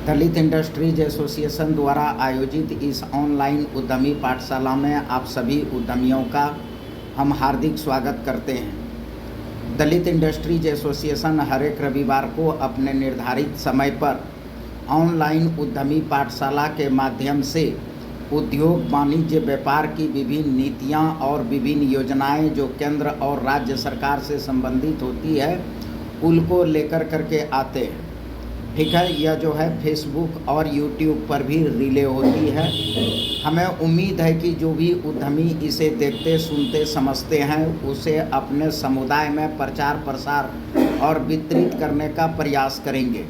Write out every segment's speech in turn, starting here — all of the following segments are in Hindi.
दलित इंडस्ट्रीज एसोसिएशन द्वारा आयोजित इस ऑनलाइन उद्यमी पाठशाला में आप सभी उद्यमियों का हम हार्दिक स्वागत करते हैं। दलित इंडस्ट्रीज एसोसिएशन हर एक रविवार को अपने निर्धारित समय पर ऑनलाइन उद्यमी पाठशाला के माध्यम से उद्योग वाणिज्य व्यापार की विभिन्न नीतियां और विभिन्न योजनाएं जो केंद्र और राज्य सरकार से संबंधित होती है उनको लेकर करके आते हैं। ठीक है, यह जो है फेसबुक और यूट्यूब पर भी रिले होती है। हमें उम्मीद है कि जो भी उद्यमी इसे देखते सुनते समझते हैं उसे अपने समुदाय में प्रचार प्रसार और वितरित करने का प्रयास करेंगे।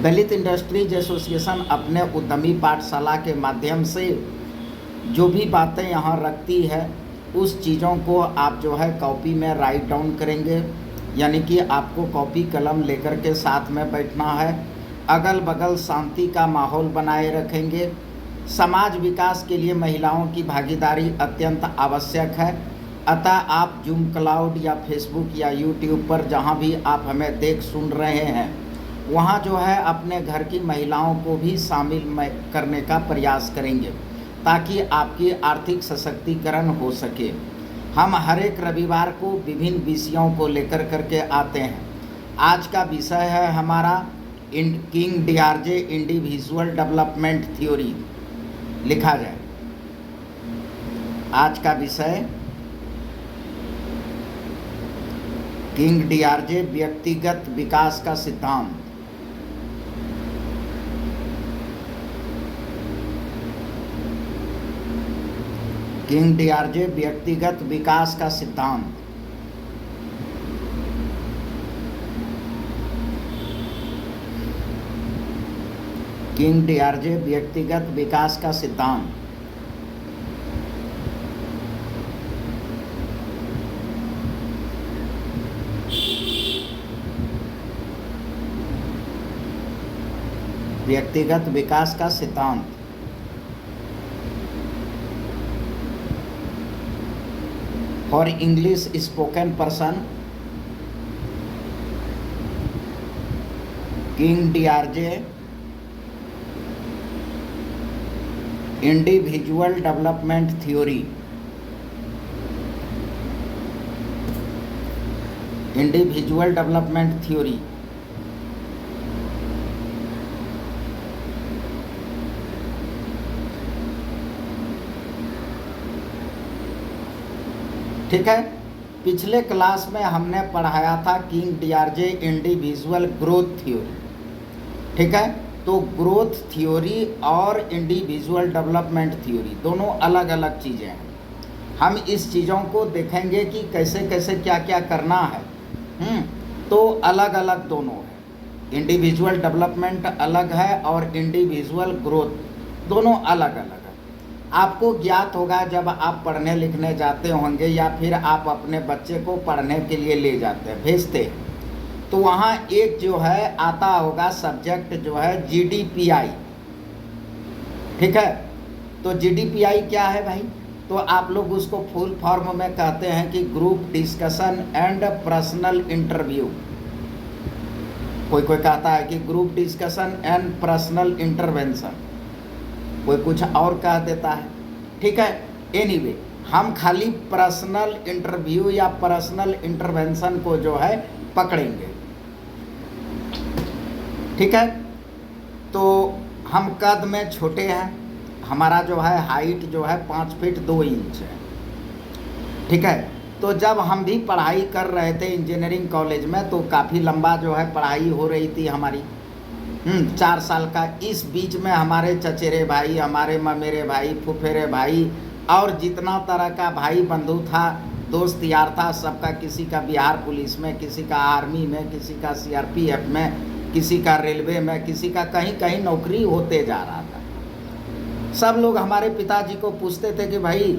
दलित इंडस्ट्रीज एसोसिएशन अपने उद्यमी पाठशाला के माध्यम से जो भी बातें यहाँ रखती है उस चीज़ों को आप जो है कॉपी में राइट डाउन करेंगे, यानी कि आपको कॉपी कलम लेकर के साथ में बैठना है। अगल बगल शांति का माहौल बनाए रखेंगे। समाज विकास के लिए महिलाओं की भागीदारी अत्यंत आवश्यक है। अतः आप जूम क्लाउड या फेसबुक या यूट्यूब पर जहां भी आप हमें देख सुन रहे हैं वहां जो है अपने घर की महिलाओं को भी शामिल करने का प्रयास करेंगे ताकि आपकी आर्थिक सशक्तिकरण हो सके। हम हर एक रविवार को विभिन्न विषयों को लेकर करके आते हैं। आज का विषय है हमारा king DRJ individual development theory. लिखा जाए, आज का विषय किंग डीआरजे व्यक्तिगत विकास का सिद्धांत। किंग डीआरजे व्यक्तिगत विकास का सिद्धांत। किंग डीआरजे व्यक्तिगत विकास का सिद्धांत। व्यक्तिगत विकास का सिद्धांत। For English spoken person, King DRJ individual development theory. Individual development theory ठीक है। पिछले क्लास में हमने पढ़ाया था King DRJ individual growth theory. ठीक है, तो ग्रोथ थ्योरी और इंडिविजुअल डेवलपमेंट थ्योरी दोनों अलग अलग चीज़ें हैं। हम इस चीज़ों को देखेंगे कि कैसे कैसे क्या क्या करना है। तो अलग अलग दोनों है। इंडिविजुअल डेवलपमेंट अलग है और इंडिविजुअल ग्रोथ दोनों अलग अलग है। आपको ज्ञात होगा जब आप पढ़ने लिखने जाते होंगे या फिर आप अपने बच्चे को पढ़ने के लिए ले जाते हैं भेजते हैं तो वहाँ एक जो है आता होगा सब्जेक्ट जो है जीडीपीआई। ठीक है, तो जीडीपीआई क्या है भाई? तो आप लोग उसको फुल फॉर्म में कहते हैं कि group discussion and personal interview. कोई कोई कहता है कि group discussion and personal intervention, कोई कुछ और कह देता है। ठीक है, एनीवे हम खाली पर्सनल इंटरव्यू या पर्सनल इंटरवेंशन को जो है पकड़ेंगे। ठीक है, तो हम कद में छोटे हैं, हमारा जो है हाइट जो है 5 फीट 2 इंच है। ठीक है, तो जब हम भी पढ़ाई कर रहे थे इंजीनियरिंग कॉलेज में तो काफ़ी लंबा जो है पढ़ाई हो रही थी हमारी 4 साल का। इस बीच में हमारे चचेरे भाई, हमारे ममेरे भाई, फुफेरे भाई और जितना तरह का भाई बंधु था, दोस्त यार था, सबका किसी का बिहार पुलिस में, किसी का आर्मी में, किसी का सीआरपीएफ में, किसी का रेलवे में, किसी का कहीं कहीं नौकरी होते जा रहा था। सब लोग हमारे पिताजी को पूछते थे कि भाई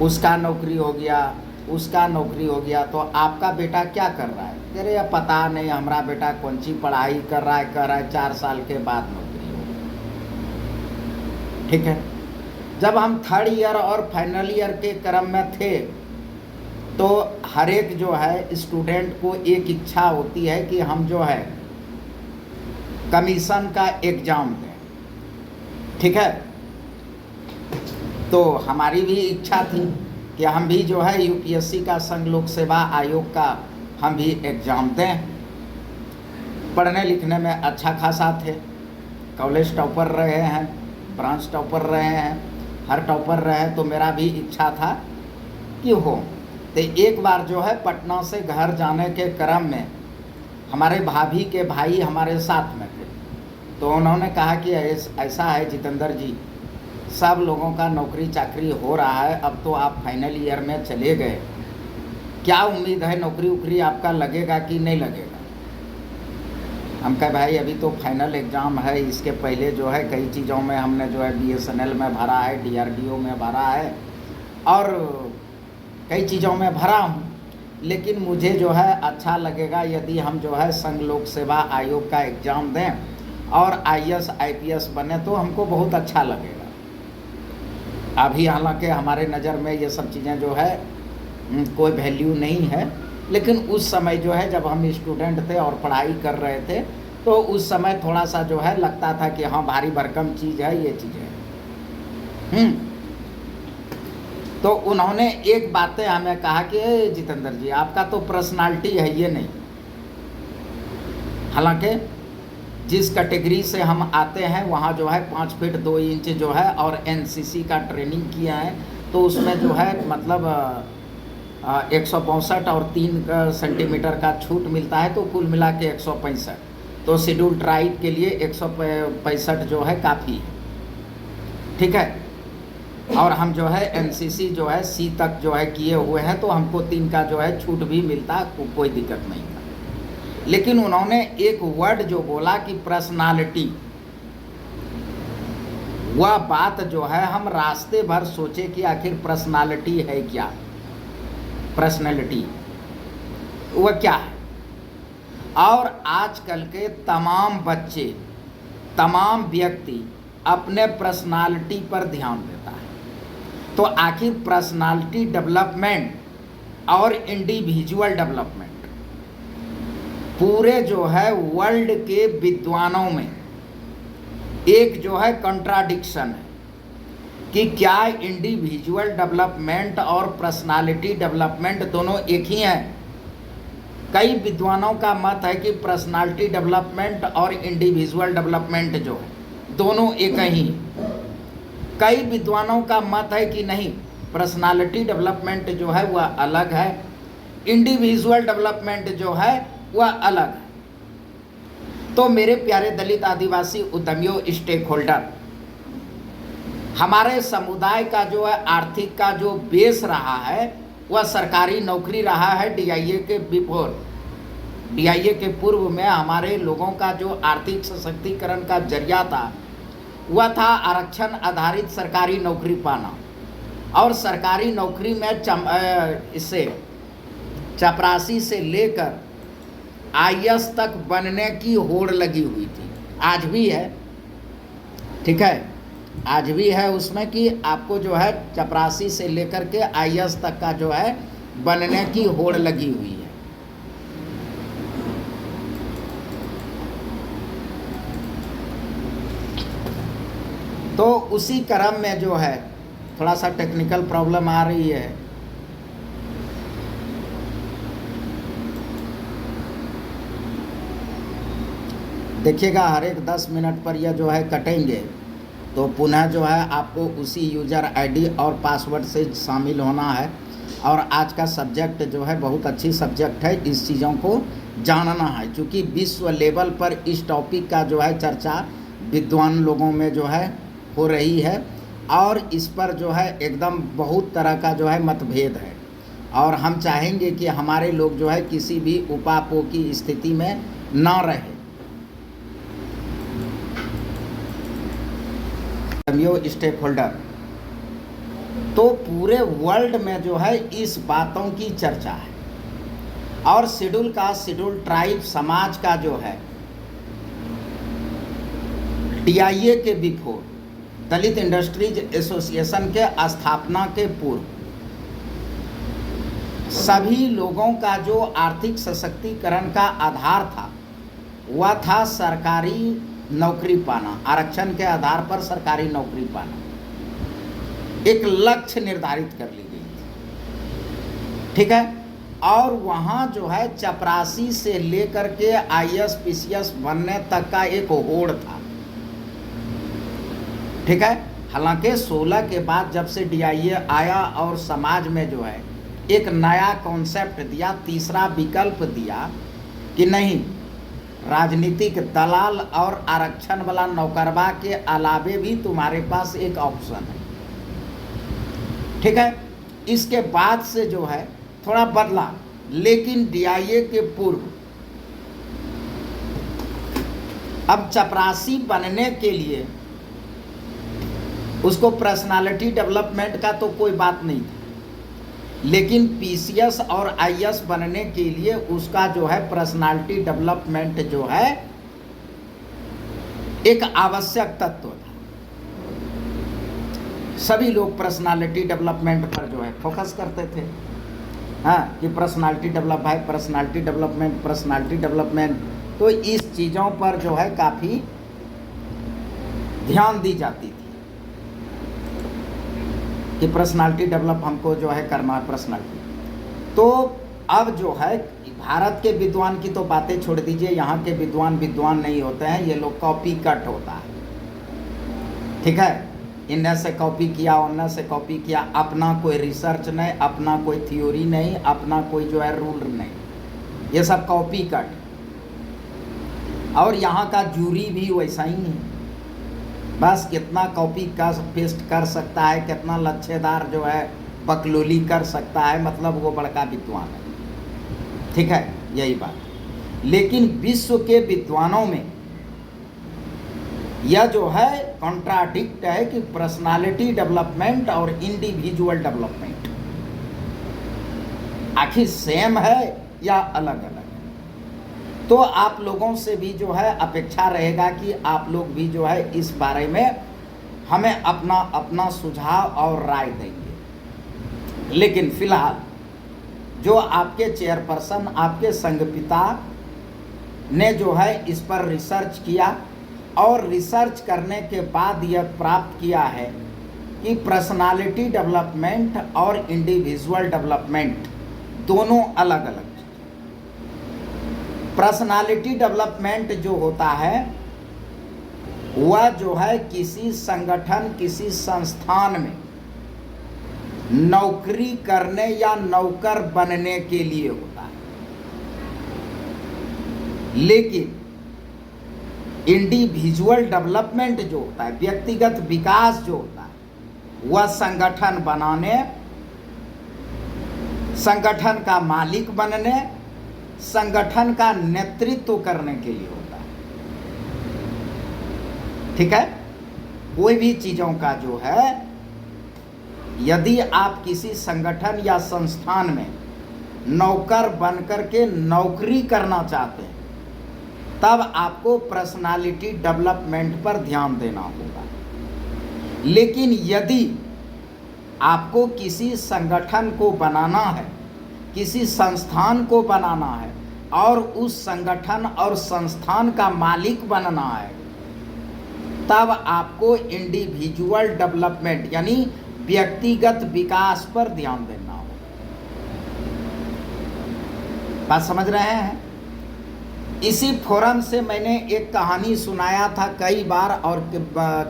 उसका नौकरी हो गया, उसका नौकरी हो गया, तो आपका बेटा क्या कर रहा है? अरे यार पता नहीं, हमारा बेटा कौन सी पढ़ाई कर रहा है, 4 साल के बाद नौकरी होगी। ठीक है, जब हम 3rd ईयर और फाइनल ईयर के क्रम में थे तो हर एक जो है स्टूडेंट को एक इच्छा होती है कि हम जो है कमीशन का एग्ज़ाम दें। ठीक है, तो हमारी भी इच्छा थी कि हम भी जो है यूपीएससी का, संघ लोक सेवा आयोग का हम भी एग्ज़ाम दें। पढ़ने लिखने में अच्छा खासा थे, कॉलेज टॉपर रहे हैं, ब्रांच टॉपर रहे हैं, हर टॉपर रहे, तो मेरा भी इच्छा था कि हो। तो एक बार जो है पटना से घर जाने के क्रम में हमारे भाभी के भाई हमारे साथ में थे, तो उन्होंने कहा कि ऐसा है जितेंद्र जी, सब लोगों का नौकरी चाकरी हो रहा है, अब तो आप फाइनल ईयर में चले गए, क्या उम्मीद है नौकरी उकरी आपका लगेगा कि नहीं लगेगा। हम कहे भाई अभी तो फाइनल एग्ज़ाम है, इसके पहले जो है कई चीज़ों में हमने जो है बीएसएनएल में भरा है, डीआरडीओ में भरा है और कई चीज़ों में भरा हूँ, लेकिन मुझे जो है अच्छा लगेगा यदि हम जो है संघ लोक सेवा आयोग का एग्ज़ाम दें और आईएएस आईपीएस बने तो हमको बहुत अच्छा लगेगा। अभी हालांकि हमारे नज़र में ये सब चीज़ें जो है कोई वैल्यू नहीं है, लेकिन उस समय जो है जब हम स्टूडेंट थे और पढ़ाई कर रहे थे तो उस समय थोड़ा सा जो है लगता था कि हाँ भारी भरकम चीज़ है ये चीज़ें। तो उन्होंने एक बातें हमें कहा कि जितेंद्र जी आपका तो पर्सनालिटी है ये नहीं। हालांकि जिस कैटेगरी से हम आते हैं वहाँ जो है 5 फीट 2 इंच जो है और एनसीसी का ट्रेनिंग किया है, तो उसमें जो है मतलब 162 और 3 सेंटीमीटर का छूट मिलता है, तो कुल मिला के 165। तो शेड्यूल ट्राइब के लिए 165 जो है काफ़ी है। ठीक है, और हम जो है एनसीसी जो है सी तक जो है किए हुए हैं, तो हमको 3 का जो है छूट भी मिलता, कोई दिक्कत नहीं था। लेकिन उन्होंने एक वर्ड जो बोला कि पर्सनालिटी, वह बात जो है हम रास्ते भर सोचे कि आखिर पर्सनालिटी है क्या, पर्सनालिटी वह क्या है। और आजकल के तमाम बच्चे, तमाम व्यक्ति अपने पर्सनालिटी पर ध्यान देता है। तो आखिर पर्सनालिटी डेवलपमेंट और इंडिविजुअल डेवलपमेंट पूरे जो है वर्ल्ड के विद्वानों में एक जो है कंट्राडिक्शन है कि क्या इंडिविजुअल डेवलपमेंट और पर्सनालिटी डेवलपमेंट दोनों एक ही हैं। कई विद्वानों का मत है कि पर्सनालिटी डेवलपमेंट और इंडिविजुअल डेवलपमेंट जो है दोनों एक ही। कई विद्वानों का मत है कि नहीं, पर्सनालिटी डेवलपमेंट जो है वह अलग है, इंडिविजुअल डेवलपमेंट जो है वह अलग है। तो मेरे प्यारे दलित आदिवासी उद्यमियों, स्टेक होल्डर, हमारे समुदाय का जो है आर्थिक का जो बेस रहा है वह सरकारी नौकरी रहा है। डीआईए के बिफोर, डीआईए के पूर्व में हमारे लोगों का जो आर्थिक सशक्तिकरण का जरिया था वह था आरक्षण आधारित सरकारी नौकरी पाना। और सरकारी नौकरी में इससे चपरासी से लेकर आईएएस तक बनने की होड़ लगी हुई थी, आज भी है। ठीक है, आज भी है उसमें कि आपको जो है चपरासी से लेकर के आईएएस तक का जो है बनने की होड़ लगी हुई है। तो उसी क्रम में जो है थोड़ा सा टेक्निकल प्रॉब्लम आ रही है। देखिएगा हर एक 10 मिनट पर यह जो है कटेंगे, तो पुनः जो है आपको उसी यूज़र आईडी और पासवर्ड से शामिल होना है। और आज का सब्जेक्ट जो है बहुत अच्छी सब्जेक्ट है, इस चीज़ों को जानना है, क्योंकि विश्व लेवल पर इस टॉपिक का जो है चर्चा विद्वान लोगों में जो है हो रही है और इस पर जो है एकदम बहुत तरह का जो है मतभेद है। और हम चाहेंगे कि हमारे लोग जो है किसी भी उपापों की स्थिति में ना रहे। स्टेक होल्डर, तो पूरे वर्ल्ड में जो है इस बातों की चर्चा है। और शेड्यूल कास्ट, शेड्यूल ट्राइब समाज का जो है डीआईए के बिफोर, दलित इंडस्ट्रीज एसोसिएशन के स्थापना के पूर्व सभी लोगों का जो आर्थिक सशक्तिकरण का आधार था वह था सरकारी नौकरी पाना, आरक्षण के आधार पर सरकारी नौकरी पाना। एक लक्ष्य निर्धारित कर ली गई थी, ठीक है। और वहाँ जो है चपरासी से लेकर के आईएएस पीसीएस बनने तक का एक होड़ था, ठीक है। हालांकि 16 के बाद जब से डीआईए आया और समाज में जो है एक नया कॉन्सेप्ट दिया, तीसरा विकल्प दिया कि नहीं, राजनीतिक दलाल और आरक्षण वाला नौकरवा के अलावे भी तुम्हारे पास एक ऑप्शन है, ठीक है। इसके बाद से जो है थोड़ा बदला, लेकिन डीआईए के पूर्व अब चपरासी बनने के लिए उसको पर्सनालिटी डेवलपमेंट का तो कोई बात नहीं था, लेकिन पीसीएस और आईएएस बनने के लिए उसका जो है पर्सनालिटी डेवलपमेंट जो है एक आवश्यक तत्व था। सभी लोग पर्सनालिटी डेवलपमेंट पर जो है फोकस करते थे, हाँ, कि पर्सनालिटी डेवलप है, पर्सनालिटी डेवलपमेंट, पर्सनालिटी डेवलपमेंट। तो इस चीज़ों पर जो है काफ़ी ध्यान दी जाती थी कि पर्सनालिटी डेवलप हमको जो है करना है, पर्सनालिटी। तो अब जो है भारत के विद्वान की तो बातें छोड़ दीजिए, यहाँ के विद्वान नहीं होते हैं, ये लोग कॉपी कट होता है, ठीक है। इनने से कॉपी किया, उनने से कॉपी किया, अपना कोई रिसर्च नहीं, अपना कोई थ्योरी नहीं, अपना कोई जो है रूल नहीं, ये सब कॉपी कट। और यहाँ का जूरी भी वैसा ही है, बस कितना कॉपी कर पेस्ट कर सकता है, कितना लच्छेदार जो है बकलोली कर सकता है, मतलब वो बड़का विद्वान है, ठीक है, यही बात। लेकिन विश्व के विद्वानों में यह जो है कॉन्ट्राडिक्ट है कि पर्सनालिटी डेवलपमेंट और इंडिविजुअल डेवलपमेंट आखिर सेम है या अलग अलग है। तो आप लोगों से भी जो है अपेक्षा रहेगा कि आप लोग भी जो है इस बारे में हमें अपना अपना सुझाव और राय देंगे। लेकिन फिलहाल जो आपके चेयरपर्सन, आपके संघपिता ने जो है इस पर रिसर्च किया और रिसर्च करने के बाद यह प्राप्त किया है कि पर्सनालिटी डेवलपमेंट और इंडिविजुअल डेवलपमेंट दोनों अलग अलग। पर्सनालिटी डेवलपमेंट जो होता है वह जो है किसी संगठन, किसी संस्थान में नौकरी करने या नौकर बनने के लिए होता है। लेकिन इंडिविजुअल डेवलपमेंट जो होता है, व्यक्तिगत विकास जो होता है, वह संगठन बनाने, संगठन का मालिक बनने, संगठन का नेतृत्व करने के लिए होता है, ठीक है। कोई भी चीज़ों का जो है, यदि आप किसी संगठन या संस्थान में नौकर बनकर के नौकरी करना चाहते हैं, तब आपको पर्सनालिटी डेवलपमेंट पर ध्यान देना होगा। लेकिन यदि आपको किसी संगठन को बनाना है, किसी संस्थान को बनाना है और उस संगठन और संस्थान का मालिक बनना है, तब आपको इंडिविजुअल डेवलपमेंट यानी व्यक्तिगत विकास पर ध्यान देना होगा। बात समझ रहे हैं? इसी फोरम से मैंने एक कहानी सुनाया था कई बार और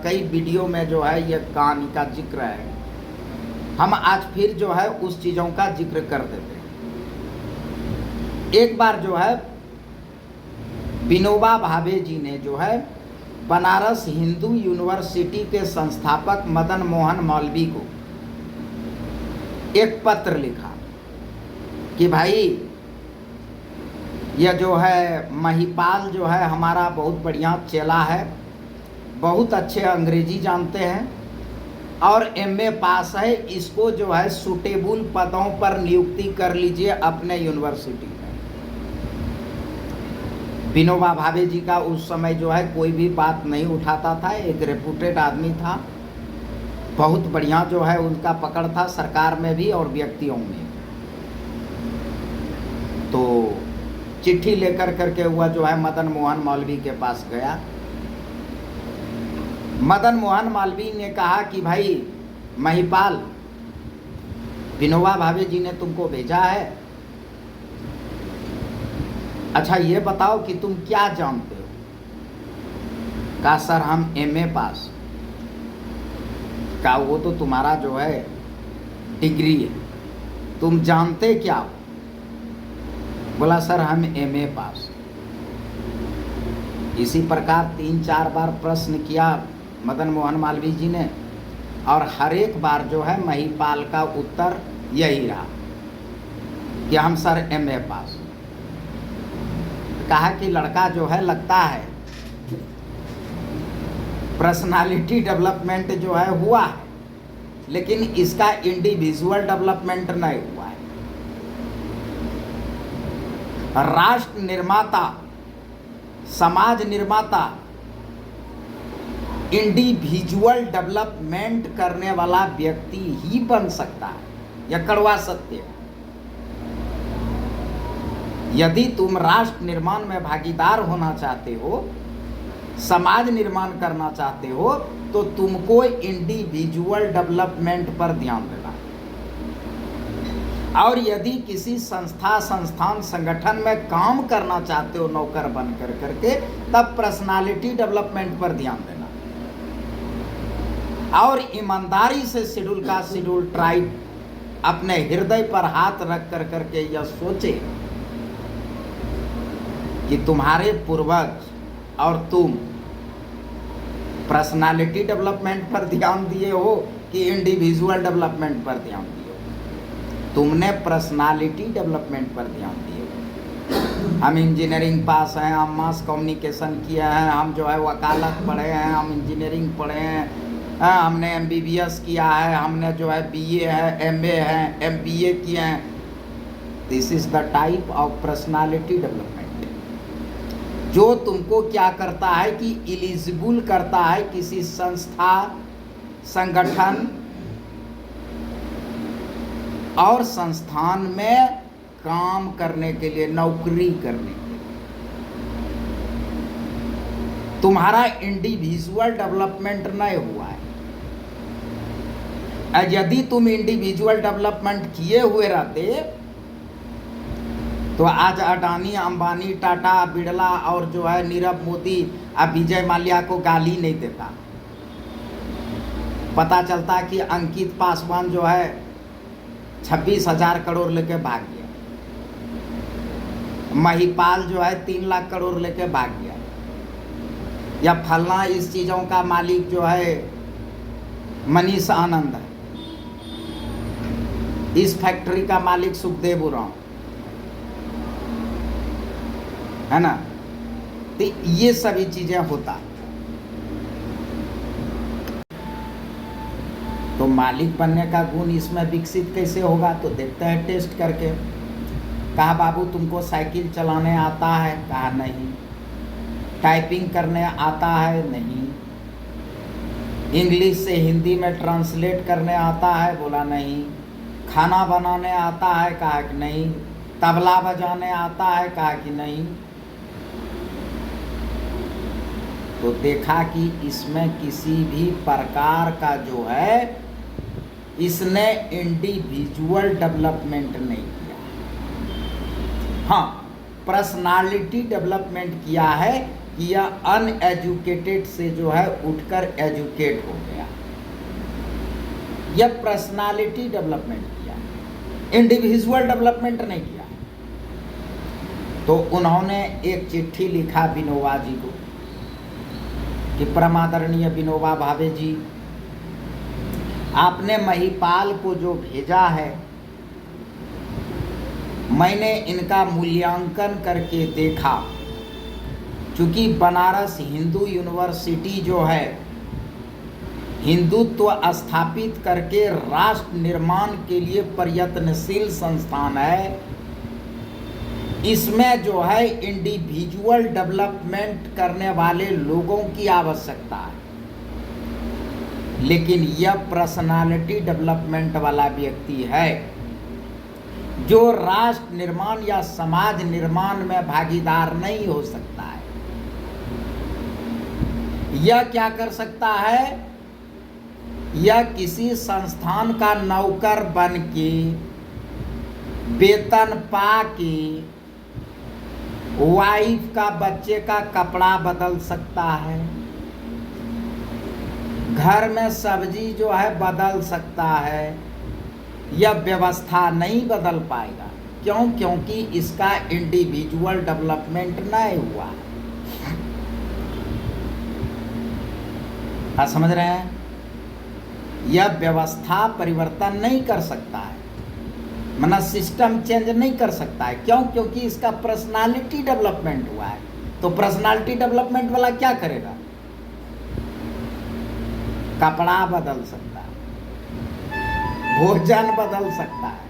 कई वीडियो में जो है यह कहानी का जिक्र है। हम आज फिर जो है उस चीज़ों का जिक्र कर देते हैं। एक बार जो है विनोबा भावे जी ने जो है बनारस हिंदू यूनिवर्सिटी के संस्थापक मदन मोहन मौलवी को एक पत्र लिखा कि भाई यह जो है महिपाल जो है हमारा बहुत बढ़िया चेला है, बहुत अच्छे अंग्रेजी जानते हैं और एमए पास है, इसको जो है सूटेबल पदों पर नियुक्ति कर लीजिए अपने यूनिवर्सिटी में। विनोबा भावे जी का उस समय जो है कोई भी बात नहीं उठाता था, एक रेपुटेड आदमी था, बहुत बढ़िया जो है उनका पकड़ था सरकार में भी और व्यक्तियों में। तो चिट्ठी लेकर करके हुआ जो है मदन मोहन मालवीय के पास गया। मदन मोहन मालवीय ने कहा कि भाई महिपाल, विनोबा भावे जी ने तुमको भेजा है, अच्छा ये बताओ कि तुम क्या जानते हो। कहा सर हम एमए पास। कहा वो तो तुम्हारा जो है डिग्री है, तुम जानते क्या हो। बोला सर हम एमए पास। इसी प्रकार 3-4 बार प्रश्न किया मदन मोहन मालवीय जी ने, और हर एक बार जो है महिपाल का उत्तर यही रहा कि हम सर एमए पास। कहा कि लड़का जो है लगता है पर्सनालिटी डेवलपमेंट जो है हुआ है, लेकिन इसका इंडिविजुअल डेवलपमेंट नहीं हुआ है। राष्ट्र निर्माता, समाज निर्माता, इंडिविजुअल डेवलपमेंट करने वाला व्यक्ति ही बन सकता है, यह कड़वा सत्य है। यदि तुम राष्ट्र निर्माण में भागीदार होना चाहते हो, समाज निर्माण करना चाहते हो, तो तुमको इंडिविजुअल डेवलपमेंट पर ध्यान देना है। और यदि किसी संस्था, संस्थान, संगठन में काम करना चाहते हो नौकर बन कर करके, तब पर्सनालिटी डेवलपमेंट पर ध्यान देना। और ईमानदारी से शेड्यूल का शेड्यूल ट्राइब अपने हृदय पर हाथ रख कर करके यह सोचे कि तुम्हारे पूर्वज और तुम पर्सनालिटी डेवलपमेंट पर ध्यान दिए हो कि इंडिविजुअल डेवलपमेंट पर ध्यान दिए हो। तुमने पर्सनालिटी डेवलपमेंट पर ध्यान दिए हो। हम इंजीनियरिंग पास हैं, हम मास कम्युनिकेशन किए हैं, हम जो है वकालत पढ़े हैं, हम इंजीनियरिंग पढ़े हैं, हमने MBBS किया है, हमने जो है BA है, MA है, MBA किए हैं। This is the type of personality development जो तुमको क्या करता है कि एलिजिबल करता है किसी संस्था, संगठन और संस्थान में काम करने के लिए, नौकरी करने के लिए। तुम्हारा इंडिविजुअल डेवलपमेंट नहीं हुआ है। यदि तुम इंडिविजुअल डेवलपमेंट किए हुए रहते तो आज अडानी, अंबानी, टाटा, बिड़ला और जो है नीरव मोदी अब विजय माल्या को गाली नहीं देता। पता चलता कि अंकित पासवान जो है 26,000 करोड़ लेके भाग गया, महिपाल जो है 3 लाख करोड़ लेके भाग गया, या फलना इस चीज़ों का मालिक जो है मनीष आनंद है, इस फैक्ट्री का मालिक सुखदेव उरांव है ना। तो ये सभी चीजें होता। तो मालिक बनने का गुण इसमें विकसित कैसे होगा, तो देखते हैं टेस्ट करके। कहा बाबू तुमको साइकिल चलाने आता है? कहा नहीं। टाइपिंग करने आता है? नहीं। इंग्लिश से हिंदी में ट्रांसलेट करने आता है? बोला नहीं। खाना बनाने आता है? कहा कि नहीं। तबला बजाने आता है? कहा कि नहीं। तो देखा कि इसमें किसी भी प्रकार का जो है इसने इंडिविजुअल डेवलपमेंट नहीं किया। हाँ, पर्सनालिटी डेवलपमेंट किया है कि यह अनएजुकेटेड से जो है उठकर एजुकेट हो गया। यह पर्सनालिटी डेवलपमेंट किया, इंडिविजुअल डेवलपमेंट नहीं किया। तो उन्होंने एक चिट्ठी लिखा विनोबा जी को कि परमादरणीय विनोबा भावे जी, आपने महिपाल को जो भेजा है, मैंने इनका मूल्यांकन करके देखा। चूँकि बनारस हिंदू यूनिवर्सिटी जो है हिंदुत्व स्थापित करके राष्ट्र निर्माण के लिए प्रयत्नशील संस्थान है, इसमें जो है इंडिविजुअल डेवलपमेंट करने वाले लोगों की आवश्यकता है। लेकिन यह पर्सनालिटी डेवलपमेंट वाला व्यक्ति है जो राष्ट्र निर्माण या समाज निर्माण में भागीदार नहीं हो सकता है। यह क्या कर सकता है? यह किसी संस्थान का नौकर बन के, वेतन पा के, वाइफ का, बच्चे का कपड़ा बदल सकता है, घर में सब्जी जो है बदल सकता है। यह व्यवस्था नहीं बदल पाएगा। क्यों? क्योंकि इसका इंडिविजुअल डेवलपमेंट नहीं हुआ। आप समझ रहे हैं? यह व्यवस्था परिवर्तन नहीं कर सकता है, माना सिस्टम चेंज नहीं कर सकता है। क्यों? क्योंकि इसका पर्सनालिटी डेवलपमेंट हुआ है। तो पर्सनालिटी डेवलपमेंट वाला क्या करेगा? कपड़ा बदल सकता है, भोजन बदल सकता है।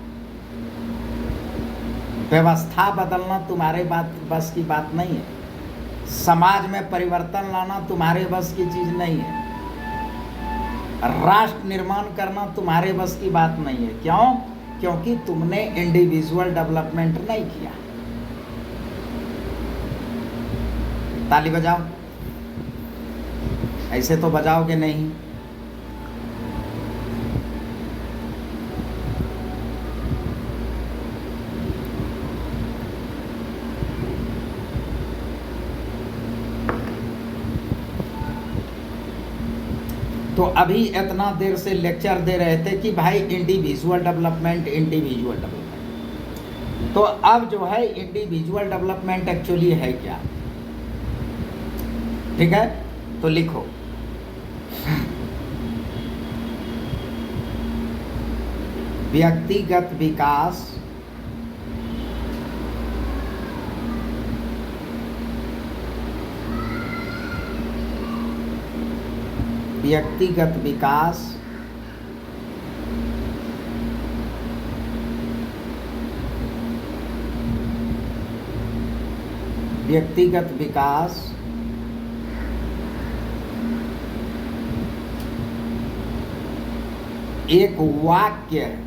व्यवस्था बदलना तुम्हारे बस की बात नहीं है। समाज में परिवर्तन लाना तुम्हारे बस की चीज नहीं है। राष्ट्र निर्माण करना तुम्हारे बस की बात नहीं है। क्यों? क्योंकि तुमने इंडिविजुअल डेवलपमेंट नहीं किया। ताली बजाओ। ऐसे तो बजाओगे नहीं। तो अभी इतना देर से लेक्चर दे रहे थे कि भाई इंडिविजुअल डेवलपमेंट, इंडिविजुअल डेवलपमेंट। तो अब जो है इंडिविजुअल डेवलपमेंट एक्चुअली है क्या? ठीक है, तो लिखो व्यक्तिगत विकास व्यक्तिगत विकास व्यक्तिगत विकास एक वाक्य है।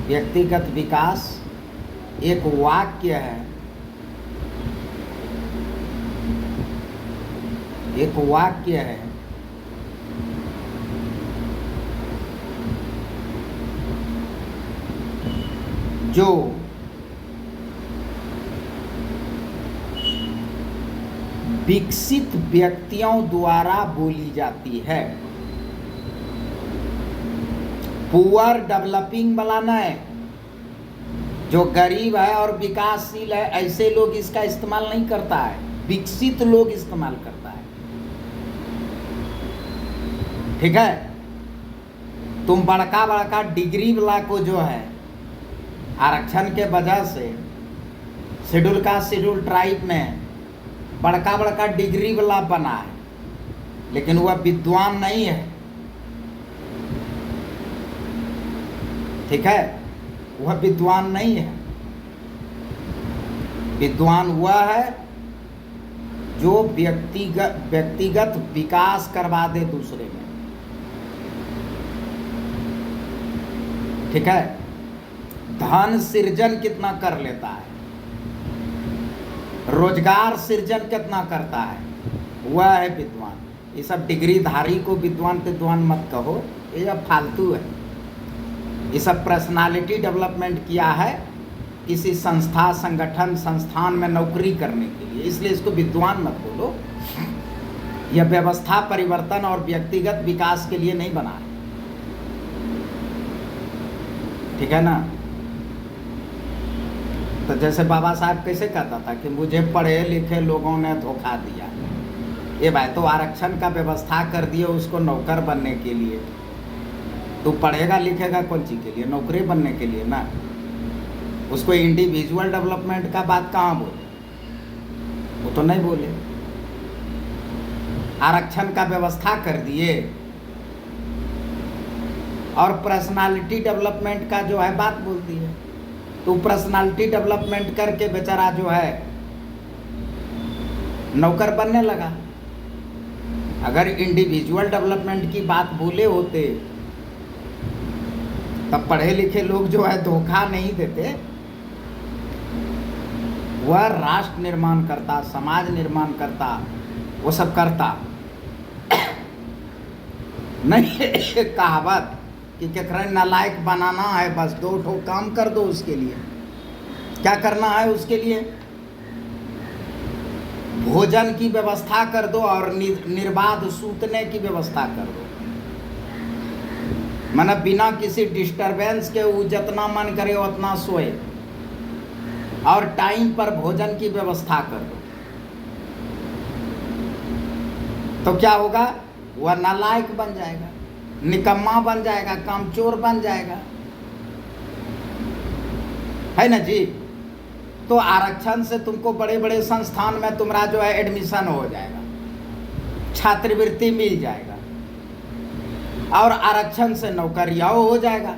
व्यक्तिगत विकास एक वाक्य है, एक वाक्य है जो विकसित व्यक्तियों द्वारा बोली जाती है। पुअर डेवलपिंग वाला नहीं, जो गरीब है और विकासशील है, ऐसे लोग इसका इस्तेमाल नहीं करता है। विकसित लोग इस्तेमाल करता है। ठीक है, तुम बड़का बड़का डिग्री वाला को जो है आरक्षण के वजह से शेड्यूल कास्ट शेड्यूल ट्राइब में बड़का बड़का डिग्री वाला बना है, लेकिन वह विद्वान नहीं है। ठीक है, वह विद्वान नहीं है। विद्वान वह है जो व्यक्तिगत विकास करवा दे दूसरे में। ठीक है, धन सृजन कितना कर लेता है, रोजगार सृजन कितना करता है, वह है विद्वान। ये सब डिग्रीधारी को विद्वान मत कहो, ये सब फालतू है। ये सब पर्सनालिटी डेवलपमेंट किया है किसी संस्था, संगठन, संस्थान में नौकरी करने के लिए, इसलिए इसको विद्वान मत बोलो। यह व्यवस्था परिवर्तन और व्यक्तिगत विकास के लिए नहीं बना है। ठीक है ना? तो जैसे बाबा साहब कैसे कहता था कि मुझे पढ़े लिखे लोगों ने धोखा दिया। ये भाई तो आरक्षण का व्यवस्था कर दिए उसको नौकर बनने के लिए। तू पढ़ेगा लिखेगा कौन चीज़ के लिए? नौकरी बनने के लिए ना। उसको इंडिविजुअल डेवलपमेंट का बात कहाँ बोले? वो तो नहीं बोले। आरक्षण का व्यवस्था कर दिए और पर्सनालिटी डेवलपमेंट का जो है बात बोलती है। तो पर्सनालिटी डेवलपमेंट करके बेचारा जो है नौकर बनने लगा। अगर इंडिविजुअल डेवलपमेंट की बात बोले होते तब पढ़े लिखे लोग जो है धोखा नहीं देते, वह राष्ट्र निर्माण करता, समाज निर्माण करता, वो सब करता। नहीं एक कहावत कि केकरे नालायक बनाना है, बस 2 ठो काम कर दो उसके लिए। क्या करना है उसके लिए? भोजन की व्यवस्था कर दो और निर्बाध सूतने की व्यवस्था कर दो। माने बिना किसी डिस्टरबेंस के वो जितना मन करे उतना सोए, और टाइम पर भोजन की व्यवस्था कर दो। तो क्या होगा? वह नालायक बन जाएगा, निकम्मा बन जाएगा, कामचोर बन जाएगा, है ना जी। तो आरक्षण से तुमको बड़े बड़े संस्थान में तुम्हारा जो है एडमिशन हो जाएगा, छात्रवृत्ति मिल जाएगा, और आरक्षण से नौकरियां हो जाएगा।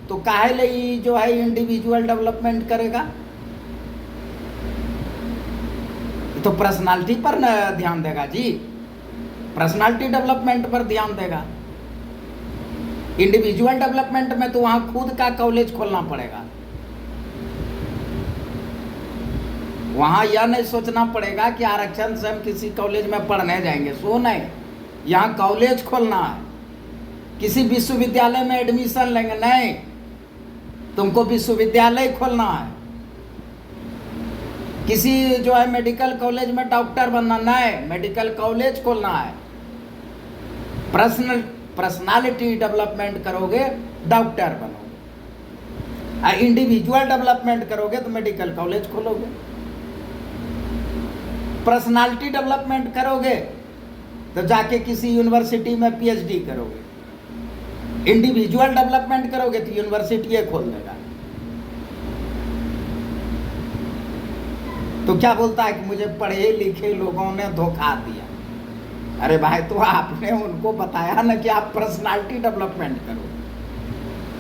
तो काहे ले ये जो है इंडिविजुअल डेवलपमेंट करेगा? तो पर्सनालिटी पर न ध्यान देगा जी, पर्सनालिटी डेवलपमेंट पर ध्यान देगा। इंडिविजुअल डेवलपमेंट में तो वहां खुद का कॉलेज खोलना पड़ेगा। वहां यह नहीं सोचना पड़ेगा कि आरक्षण से हम किसी कॉलेज में पढ़ने जाएंगे, सो नहीं। यहाँ कॉलेज खोलना है, किसी विश्वविद्यालय में एडमिशन लेंगे नहीं, तुमको विश्वविद्यालय खोलना है। किसी जो है मेडिकल कॉलेज में डॉक्टर बनना नहीं, मेडिकल कॉलेज खोलना है। पर्सनालिटी डेवलपमेंट करोगे डॉक्टर बनोगे, इंडिविजुअल डेवलपमेंट करोगे तो मेडिकल कॉलेज खोलोगे। पर्सनालिटी डेवलपमेंट करोगे तो जाके किसी यूनिवर्सिटी में पीएचडी करोगे। इंडिविजुअल डेवलपमेंट करोगे तो यूनिवर्सिटी खोल देगा। तो क्या बोलता है कि मुझे पढ़े लिखे लोगों ने धोखा दिया। अरे भाई, तो आपने उनको बताया ना कि आप पर्सनालिटी डेवलपमेंट करो,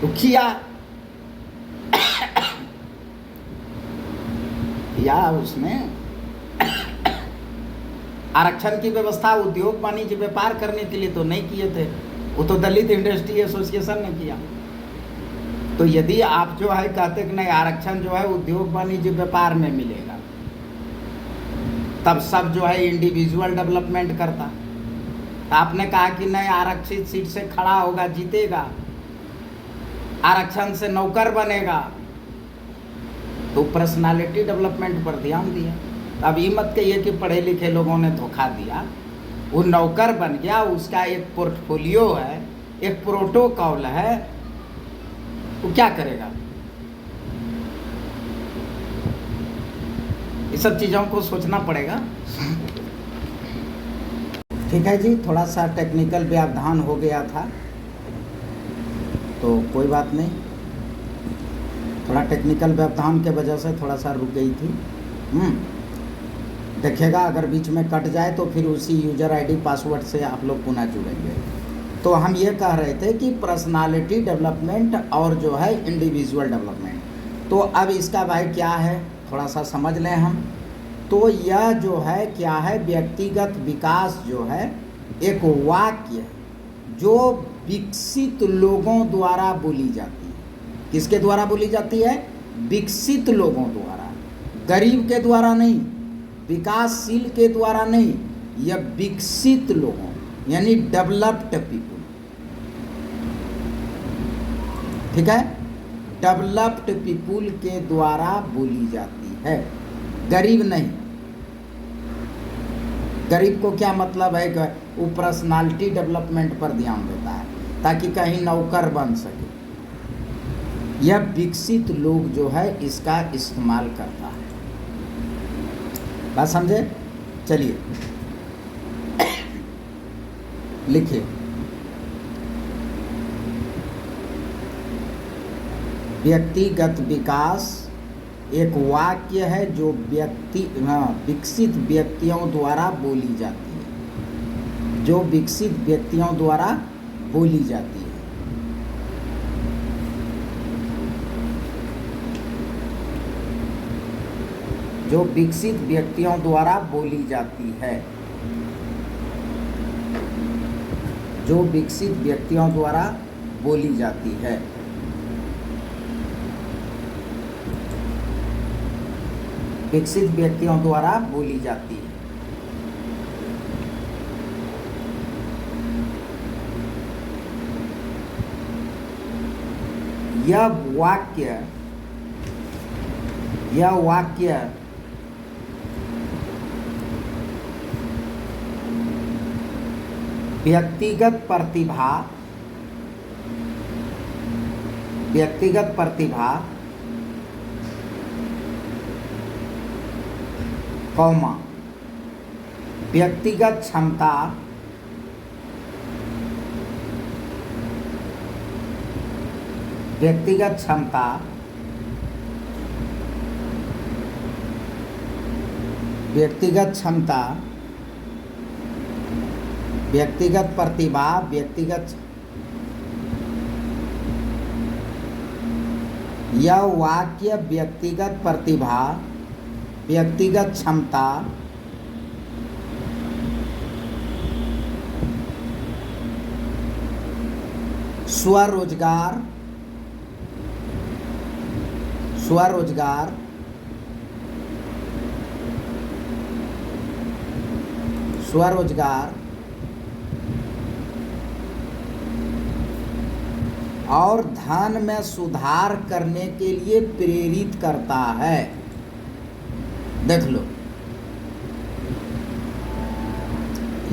तो किया उसने आरक्षण की व्यवस्था उद्योग वाणिज्य व्यापार करने के लिए तो नहीं किए थे, वो तो दलित इंडस्ट्री एसोसिएशन ने किया। तो यदि आप जो है कहते कि नहीं आरक्षण जो है उद्योग वाणिज्य व्यापार में मिलेगा, तब सब जो है इंडिविजुअल डेवलपमेंट करता। आपने कहा कि नहीं आरक्षित सीट से खड़ा होगा, जीतेगा, आरक्षण से नौकर बनेगा, तो पर्सनालिटी डेवलपमेंट पर ध्यान दिया। अब ये मत कहिए कि पढ़े लिखे लोगों ने धोखा दिया। वो नौकर बन गया, उसका एक पोर्टफोलियो है, एक प्रोटोकॉल है, वो क्या करेगा? ये सब चीज़ों को सोचना पड़ेगा। ठीक है जी, थोड़ा सा टेक्निकल व्यवधान हो गया था, तो कोई बात नहीं। थोड़ा टेक्निकल व्यवधान के वजह से थोड़ा सा रुक गई थी। देखिएगा, अगर बीच में कट जाए तो फिर उसी यूजर आईडी पासवर्ड से आप लोग पुनः जुड़ेंगे। तो हम ये कह रहे थे कि पर्सनालिटी डेवलपमेंट और जो है इंडिविजुअल डेवलपमेंट, तो अब इसका भाई क्या है थोड़ा सा समझ लें हम। तो यह जो है क्या है, व्यक्तिगत विकास जो है एक वाक्य जो विकसित लोगों द्वारा बोली जाती है। किसके द्वारा बोली जाती है? विकसित लोगों द्वारा, गरीब के द्वारा नहीं, विकासशील के द्वारा नहीं, यह विकसित लोगों यानी डेवलप्ड पीपुल। ठीक है, डेवलप्ड पीपुल के द्वारा बोली जाती है, गरीब नहीं। गरीब को क्या मतलब है कि वो पर्सनालिटी डेवलपमेंट पर ध्यान देता है ताकि कहीं नौकर बन सके। यह विकसित लोग जो है इसका इस्तेमाल करता है। बात समझे? चलिए लिखिए, व्यक्तिगत विकास एक वाक्य है जो विकसित व्यक्तियों द्वारा बोली जाती है, जो विकसित व्यक्तियों द्वारा बोली जाती है। जो विकसित व्यक्तियों द्वारा बोली जाती है, जो विकसित व्यक्तियों द्वारा बोली जाती है। विकसित व्यक्तियों द्वारा बोली जाती है। यह वाक्य व्यक्तिगत प्रतिभा, कौमा व्यक्तिगत क्षमता, व्यक्तिगत प्रतिभा, यह वाक्य व्यक्तिगत प्रतिभा, व्यक्तिगत क्षमता, स्वरोजगार, और धन में सुधार करने के लिए प्रेरित करता है। देख लो,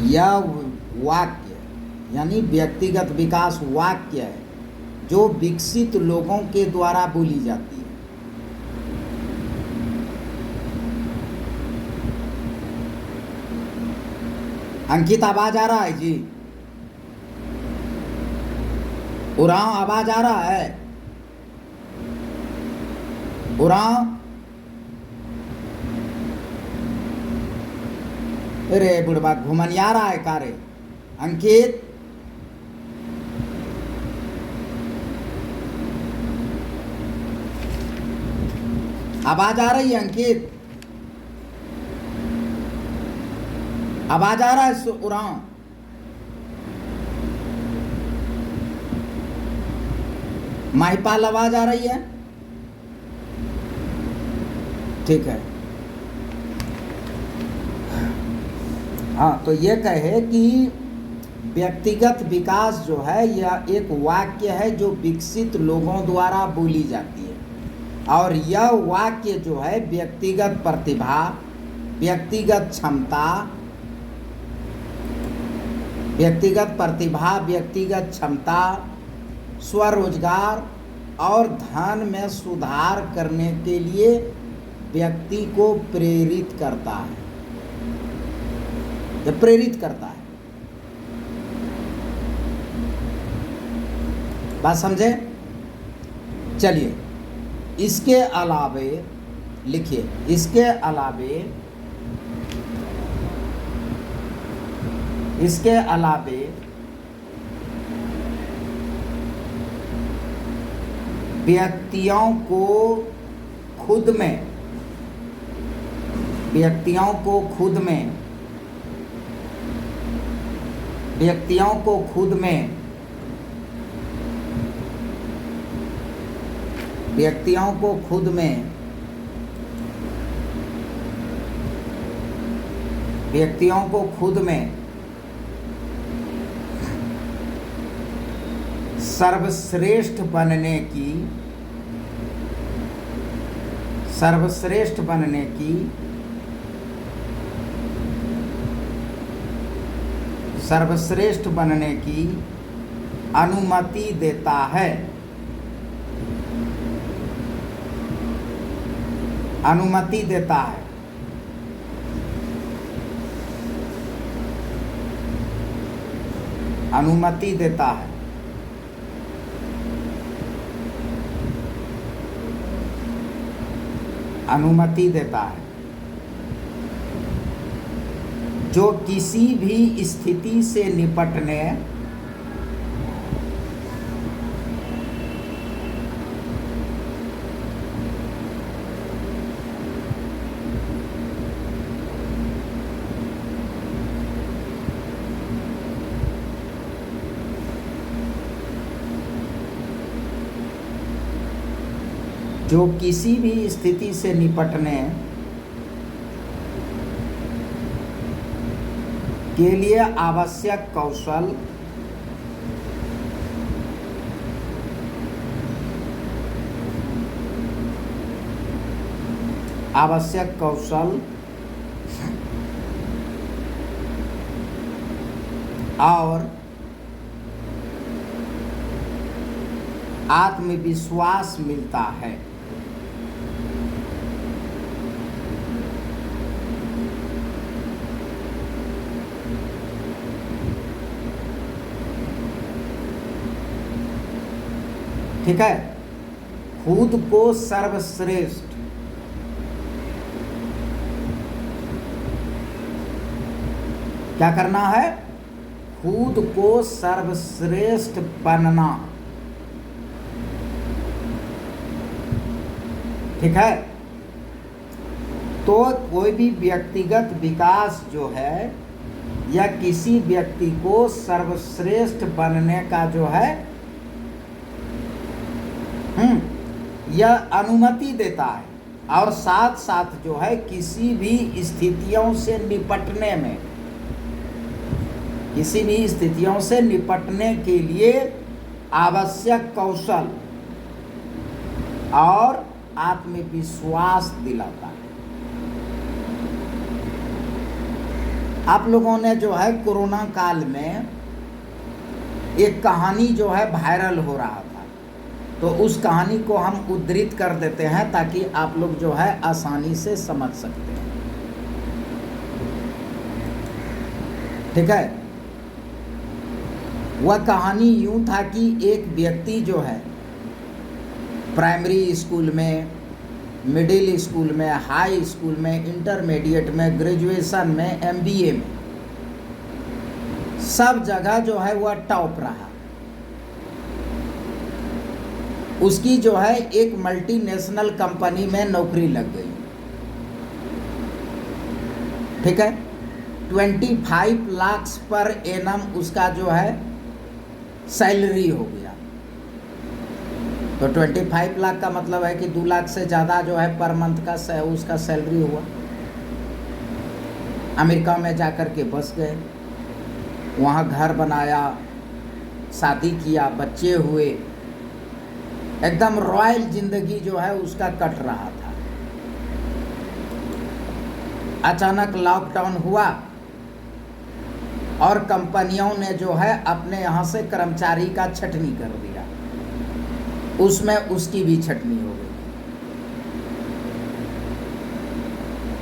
यह वाक्य यानी व्यक्तिगत विकास वाक्य है जो विकसित लोगों के द्वारा बोली जाती है। अंकित, आवाज आ रहा है जी? उराव, आवाज आ रहा है? उराव, अरे बुढ़वा घुमनिया रहा है कारे। अंकित, आवाज आ रही है? अंकित, आवाज आ रहा है? उराव, महिपाल, आवाज आ रही है? ठीक है। हाँ, तो ये कहे कि व्यक्तिगत विकास जो है यह एक वाक्य है जो विकसित लोगों द्वारा बोली जाती है, और यह वाक्य जो है व्यक्तिगत प्रतिभा, व्यक्तिगत क्षमता, स्वरोजगार और धन में सुधार करने के लिए व्यक्ति को प्रेरित करता है। जब प्रेरित करता है, बात समझे? चलिए, इसके अलावे लिखिए, इसके अलावे व्यक्तियों को खुद में सर्वश्रेष्ठ बनने की अनुमति देता है। अनुमति देता है। जो किसी भी स्थिति से निपटने के लिए आवश्यक कौशल और आत्मविश्वास मिलता है। ठीक है, खुद को सर्वश्रेष्ठ क्या करना है? खुद को सर्वश्रेष्ठ बनना। ठीक है, तो कोई भी व्यक्तिगत विकास जो है या किसी व्यक्ति को सर्वश्रेष्ठ बनने का जो है यह अनुमति देता है, और साथ साथ जो है किसी भी स्थितियों से निपटने के लिए आवश्यक कौशल और आत्मविश्वास दिलाता है। आप लोगों ने जो है कोरोना काल में एक कहानी जो है वायरल हो रहा था, तो उस कहानी को हम उद्धृत कर देते हैं ताकि आप लोग जो है आसानी से समझ सकते हैं। ठीक है, वह कहानी यूं था कि एक व्यक्ति जो है प्राइमरी स्कूल में, मिडिल स्कूल में, हाई स्कूल में, इंटरमीडिएट में, ग्रेजुएशन में, एमबीए में, सब जगह जो है वह टॉप रहा। उसकी जो है एक मल्टीनेशनल कंपनी में नौकरी लग गई। ठीक है, 25 लाख पर एनम उसका जो है सैलरी हो गया। तो 25 लाख का मतलब है कि 2 लाख से ज़्यादा जो है पर मंथ का उसका सैलरी हुआ। अमेरिका में जाकर के बस गए, वहाँ घर बनाया, शादी किया, बच्चे हुए, एकदम रॉयल जिंदगी जो है उसका कट रहा था। अचानक लॉकडाउन हुआ और कंपनियों ने जो है अपने यहाँ से कर्मचारी का छटनी कर दिया, उसमें उसकी भी छटनी हो गई।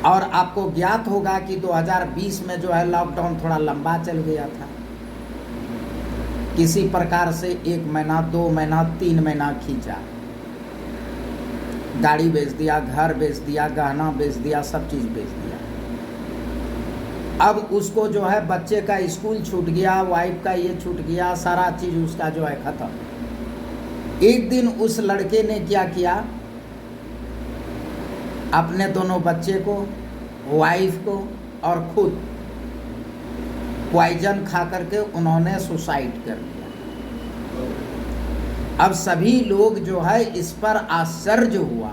और आपको ज्ञात होगा कि 2020 में जो है लॉकडाउन थोड़ा लंबा चल गया था। किसी प्रकार से 1 महीना, 2 महीना, 3 महीना खींचा। गाड़ी बेच दिया, घर बेच दिया, गहना बेच दिया, सब चीज़ बेच दिया। अब उसको जो है बच्चे का स्कूल छूट गया, वाइफ का ये छूट गया, सारा चीज़ उसका जो है ख़त्म। एक दिन उस लड़के ने क्या किया, अपने दोनों बच्चे को, वाइफ को और खुद पॉइजन खा करके उन्होंने सुसाइड कर लिया। अब सभी लोग जो है इस पर आश्चर्य हुआ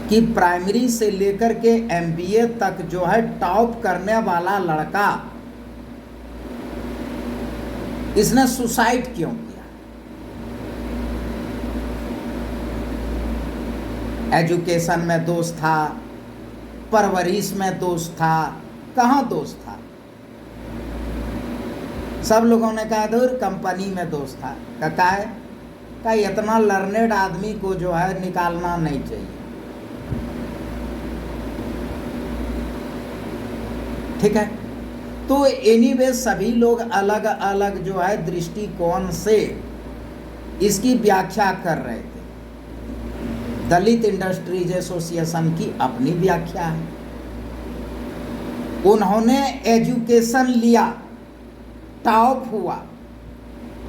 कि प्राइमरी से लेकर के एमबीए तक जो है टॉप करने वाला लड़का, इसने सुसाइड क्यों किया? एजुकेशन में दोष था, परवरिश में दोष था, कहाँ दोष था? सब लोगों ने कहा दूर कंपनी में दोष था। क्या है? का इतना लर्नेड आदमी को जो है निकालना नहीं चाहिए। ठीक है, तो एनीवे सभी लोग अलग अलग जो है दृष्टिकोण से इसकी व्याख्या कर रहे थे। दलित इंडस्ट्रीज एसोसिएशन की अपनी व्याख्या है। उन्होंने एजुकेशन लिया, टॉप हुआ,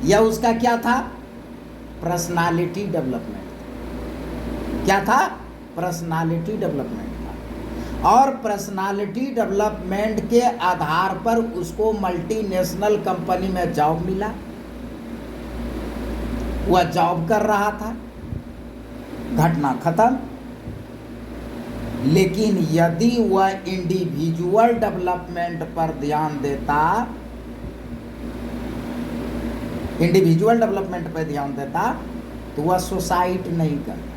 यह उसका क्या था? Personality development. क्या था? पर्सनालिटी डेवलपमेंट था। और पर्सनालिटी डेवलपमेंट के आधार पर उसको मल्टीनेशनल कंपनी में जॉब मिला। वह जॉब कर रहा था, घटना खत्म। लेकिन यदि वह इंडिविजुअल डेवलपमेंट पर ध्यान देता, इंडिविजुअल डेवलपमेंट पर ध्यान देता, तो वह सुसाइड नहीं करता।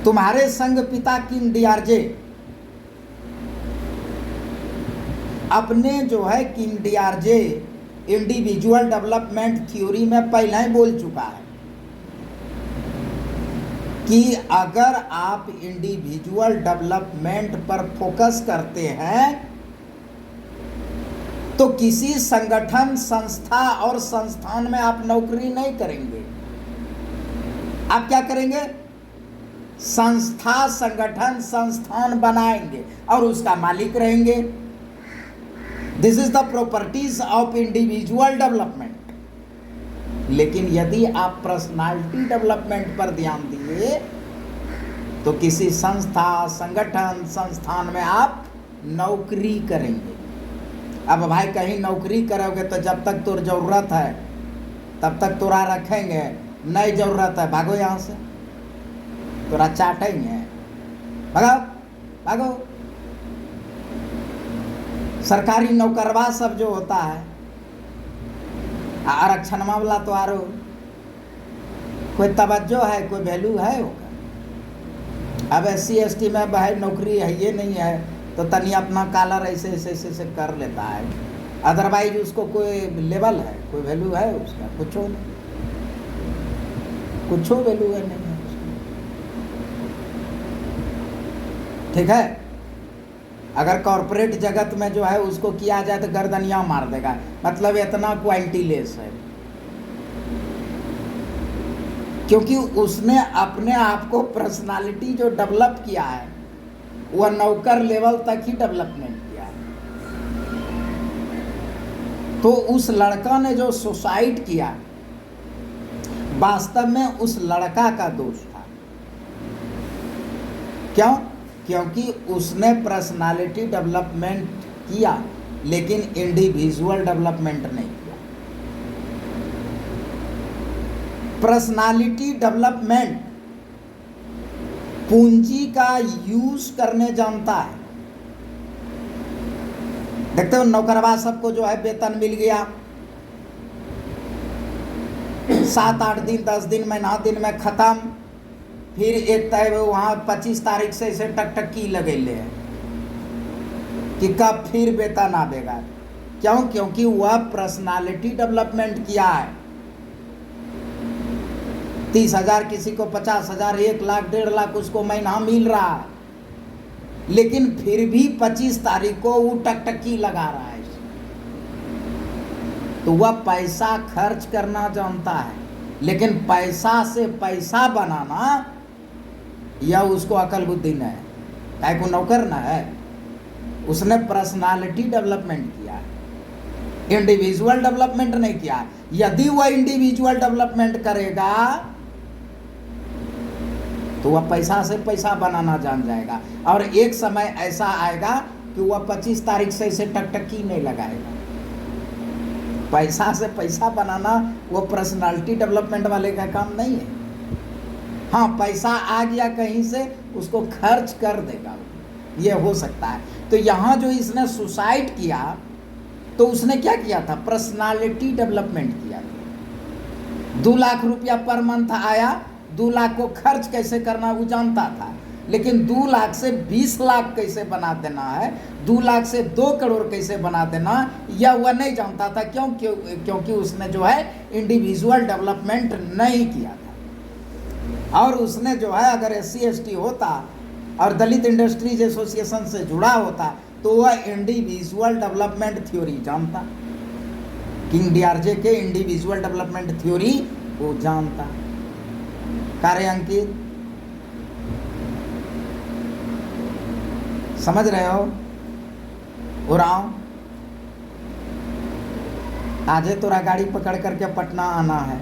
तुम्हारे संग पिता किंग डियार्जे अपने जो है किंग डियार्जे इंडिविजुअल डेवलपमेंट थ्योरी में पहले ही बोल चुका है कि अगर आप इंडिविजुअल डेवलपमेंट पर फोकस करते हैं तो किसी संगठन, संस्था और संस्थान में आप नौकरी नहीं करेंगे। आप क्या करेंगे? संस्था, संगठन, संस्थान बनाएंगे और उसका मालिक रहेंगे। This is the properties of individual development. लेकिन यदि आप पर्सनालिटी डेवलपमेंट पर ध्यान दिए तो किसी संस्था, संगठन, संस्थान में आप नौकरी करेंगे। अब भाई कहीं नौकरी करोगे तो जब तक तुर जरूरत है तब तक तुरा रखेंगे, नहीं जरूरत है भागो यहाँ से, तुरा चाटेंगे, भागो भागो। सरकारी नौकरवा सब जो होता है, आरक्षण मामला तो आरो कोई तवज्जो है, कोई वैल्यू है होगा। अब SC ST में भाई नौकरी है ये नहीं है तो तनी अपना कॉलर ऐसे ऐसे ऐसे कर लेता है, अदरवाइज उसको कोई लेवल है, कोई वैल्यू है उसका? कुछ नहीं, कुछ वैल्यू है नहीं है उसका। ठीक है, अगर कॉरपोरेट जगत में जो है उसको किया जाए तो गर्दनिया मार देगा, मतलब इतना क्वालिटी लेस है, क्योंकि उसने अपने आप को पर्सनालिटी जो डेवलप किया है वह नौकर लेवल तक ही डेवलपमेंट किया है। तो उस लड़का ने जो सुसाइड किया वास्तव में उस लड़का का दोष था। क्यों? क्योंकि उसने पर्सनालिटी डेवलपमेंट किया लेकिन इंडिविजुअल डेवलपमेंट नहीं किया। पर्सनालिटी डेवलपमेंट पूंजी का यूज करने जानता है। देखते हो नौकरवा सबको जो है वेतन मिल गया, 7-8 दिन, 10 दिन, महीना दिन में खत्म, फिर एक तय वहाँ 25 तारीख से इसे टकटकी लगे ले कि कब फिर वेतन आवेगा। क्यों? क्योंकि वह पर्सनालिटी डेवलपमेंट किया है। 30,000 किसी को 50,000, 1 लाख, 1.5 लाख उसको महीना मिल रहा है, लेकिन फिर भी 25 तारीख को वो टकटकी लगा रहा है। तो वह पैसा खर्च करना जानता है, लेकिन पैसा से पैसा बनाना या उसको अकल बुद्धि न है, काहे को नौकर न है। उसने पर्सनालिटी डेवलपमेंट किया है, इंडिविजुअल डेवलपमेंट नहीं किया। यदि वह इंडिविजुअल डेवलपमेंट करेगा तो वह पैसा से पैसा बनाना जान जाएगा, और एक समय ऐसा आएगा कि वह 25 तारीख से इसे टकटकी नहीं लगाएगा। पैसा से पैसा बनाना वो पर्सनालिटी डेवलपमेंट वाले का काम नहीं है। हाँ, पैसा आ गया कहीं से उसको खर्च कर देगा, ये हो सकता है। तो यहाँ जो इसने सुसाइड किया तो उसने क्या किया था? पर्सनालिटी डेवलपमेंट किया था। 2 लाख रुपया पर मंथ आया, 2 लाख को खर्च कैसे करना वो जानता था, लेकिन 2 लाख से 20 लाख कैसे बना देना है, 2 लाख से 2 करोड़ कैसे बना देना, यह वह नहीं जानता था। क्यों? क्योंकि उसने जो है इंडिविजुअल डेवलपमेंट नहीं किया था। और उसने जो है अगर SC ST होता और दलित इंडस्ट्रीज एसोसिएशन से जुड़ा होता तो वह इंडिविजुअल डेवलपमेंट थ्योरी जानता। किंग डियार्जे के इंडिविजुअल डेवलपमेंट थ्योरी वो जानता। कार्य अंकित समझ रहे हो? उराव आजे तोरा गाड़ी पकड़ करके पटना आना है।